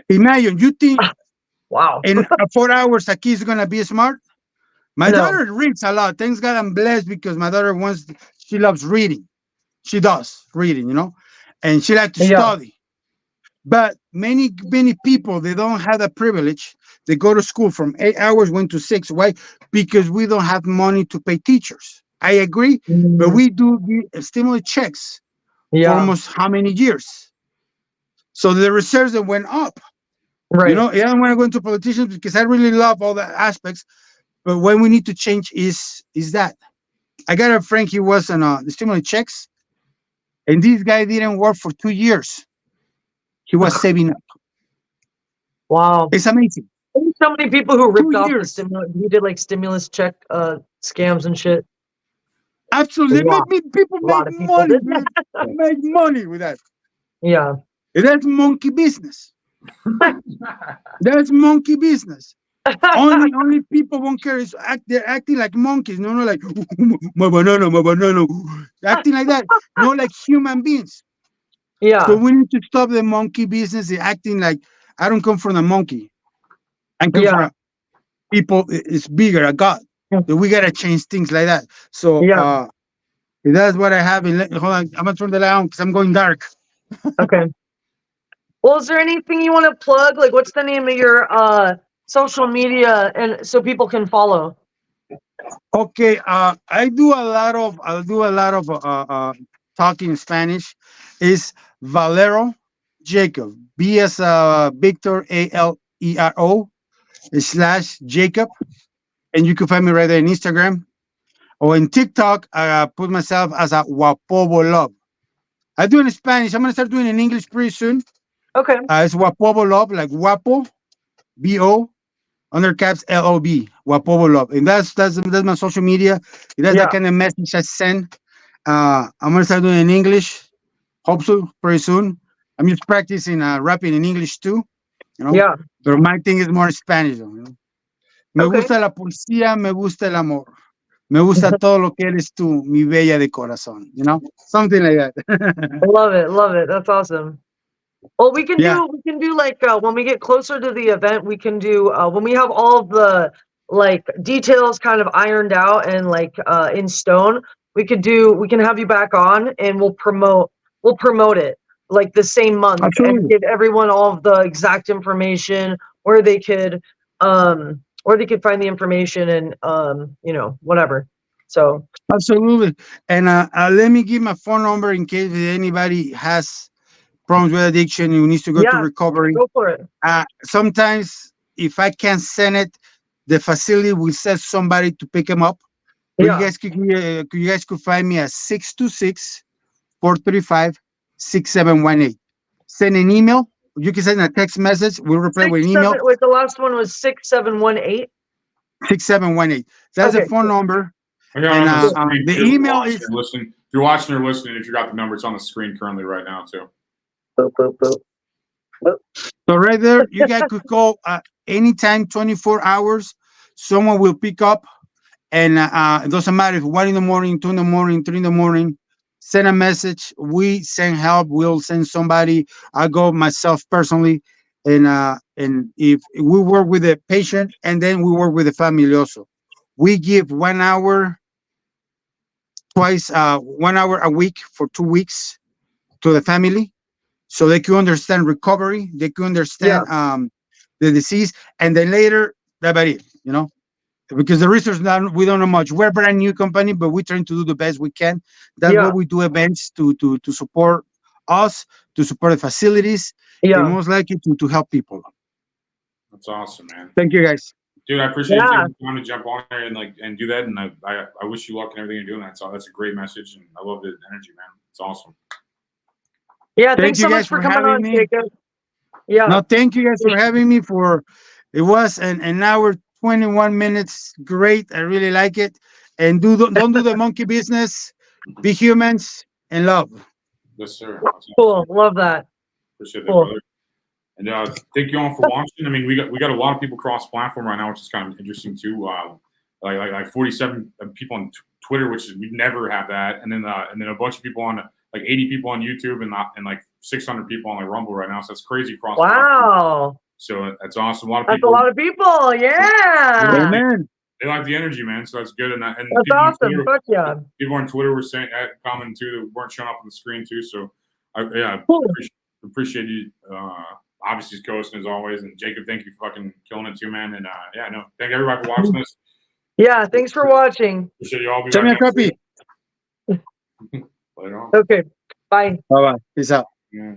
Imagine you think Wow. in 4 hours a kid's gonna be smart. My No. daughter reads a lot. Thanks God I'm blessed because my daughter she loves reading. She does reading, and she likes to Yeah. study. But many people they don't have the privilege. They go to school from 8 hours, went to 6. Why? Because we don't have money to pay teachers. I agree, but Mm, we do the stimulus checks for yeah. almost how many years? So the reserves that went up. Right. I don't want to go into politicians because I really love all the aspects. But what we need to change is that I got a friend. He was on the stimulus checks, and this guy didn't work for 2 years. He was saving up. Wow. It's amazing. There's so many people who Two ripped off the years. stimulus. Who did like stimulus check scams and shit. A Absolutely. lot. People A make lot of people money, did man. that. Make money with that. Yeah. And that's monkey business. That's monkey business. Only people won't care. They're acting like monkeys. No, like my banana, my banana. Acting like that. No, like human beings. Yeah. So we need to stop the monkey business. They're acting like I don't come from a monkey. I come from Yeah. a people. It's bigger, a God. That we gotta change things like that. So Yeah. that's what I have. Hold on, I'm gonna turn the light on because I'm going dark. Okay. Well, is there anything you want to plug? Like, what's the name of your social media, and so people can follow? Okay, I'll do a lot of talking Spanish. Is Valero Jacob, B as Victor, Alero / Jacob, and you can find me right there on Instagram or in TikTok. I put myself as a Guapobo Love. I do in Spanish. I'm gonna start doing in English pretty soon. Okay. It's Guapobo Love, like Guapo, BO undercaps LOB, Guapobo Love, and that's my social media. That's the Yeah. kind of message I send. I'm gonna start doing it in English. Hope so pretty soon. I'm just practicing rapping in English too, Yeah. But my thing is more Spanish, though. Me Okay. gusta la poesía, me gusta el amor. Me gusta todo lo que eres tú, mi bella de corazón. Something like that. Love it. Love it. That's awesome. Well, we can Yeah. do like when we get closer to the event, we can do when we have all of the like details kind of ironed out and like in stone, we can have you back on and we'll promote it like the same month and Absolutely. give everyone all of the exact information where they could find the information and whatever. So Absolutely. And let me give my phone number in case anybody has problems with addiction and needs to go to yeah, recovery. go for it. Sometimes if I can't send it, the facility will send somebody to pick them up. But Yeah. you guys could find me at 626-435-6718. Send an email. You can send a text message. We'll reply with an email. Wait, the last one was 6718. 6718. That's the Okay, phone number. I got And it on the screen, the too, if you're email watching is or listening. If you're watching or listening, if you got the number, it's on the screen currently right now too. Boop, boop, boop. so right there. You guys could call anytime, 24 hours. Someone will pick up, and it doesn't matter if 1 in the morning, 2 in the morning, 3 in the morning. Send a message. We send help. We'll send somebody. I go myself personally, and if we work with the patient, and then we work with the family also. We give 1 hour twice, 1 hour a week for 2 weeks to the family, so they can understand recovery, they can understand the disease, and then later that's about it, because the research we don't know much. We're a brand new company, but we're trying to do the best we can. That's why we do events to support us, to support the facilities, and most likely to help people. That's awesome, man. Thank you, guys. Dude, I appreciate you taking the time to jump on there and do that. And I wish you luck in everything you're doing. That's a great message, and I love the energy, man. It's awesome. Yeah, thanks so much for coming on, Jacob. Yeah. No, thank you guys for having me. It was an hour 21 minutes. Great. I really like it. And don't do the monkey business. Be humans and love. Yes, sir. Cool. Love that. Appreciate that, brother. And thank you all for watching. I mean, we got a lot of people cross platform right now, which is kind of interesting too. Like 47 people on Twitter, which we never have that, and then a bunch of people on like 80 people on YouTube and like 600 people on like Rumble right now. So that's crazy cross. Wow. So that's awesome. A lot of That's people. a lot of people. Yeah. Amen. They like the energy, man. So that's good. And that's people awesome. Twitter, Fuck yeah. People on Twitter were saying, commenting too, that weren't showing up on the screen too. So I appreciate you. Obviously, coaching as always. And Jacob, thank you for fucking killing it too, man. And thank everybody for watching this. Yeah, thanks for watching. Appreciate you all. Send me a copy. Later on. Okay. Bye. Bye-bye. Peace out. Yeah.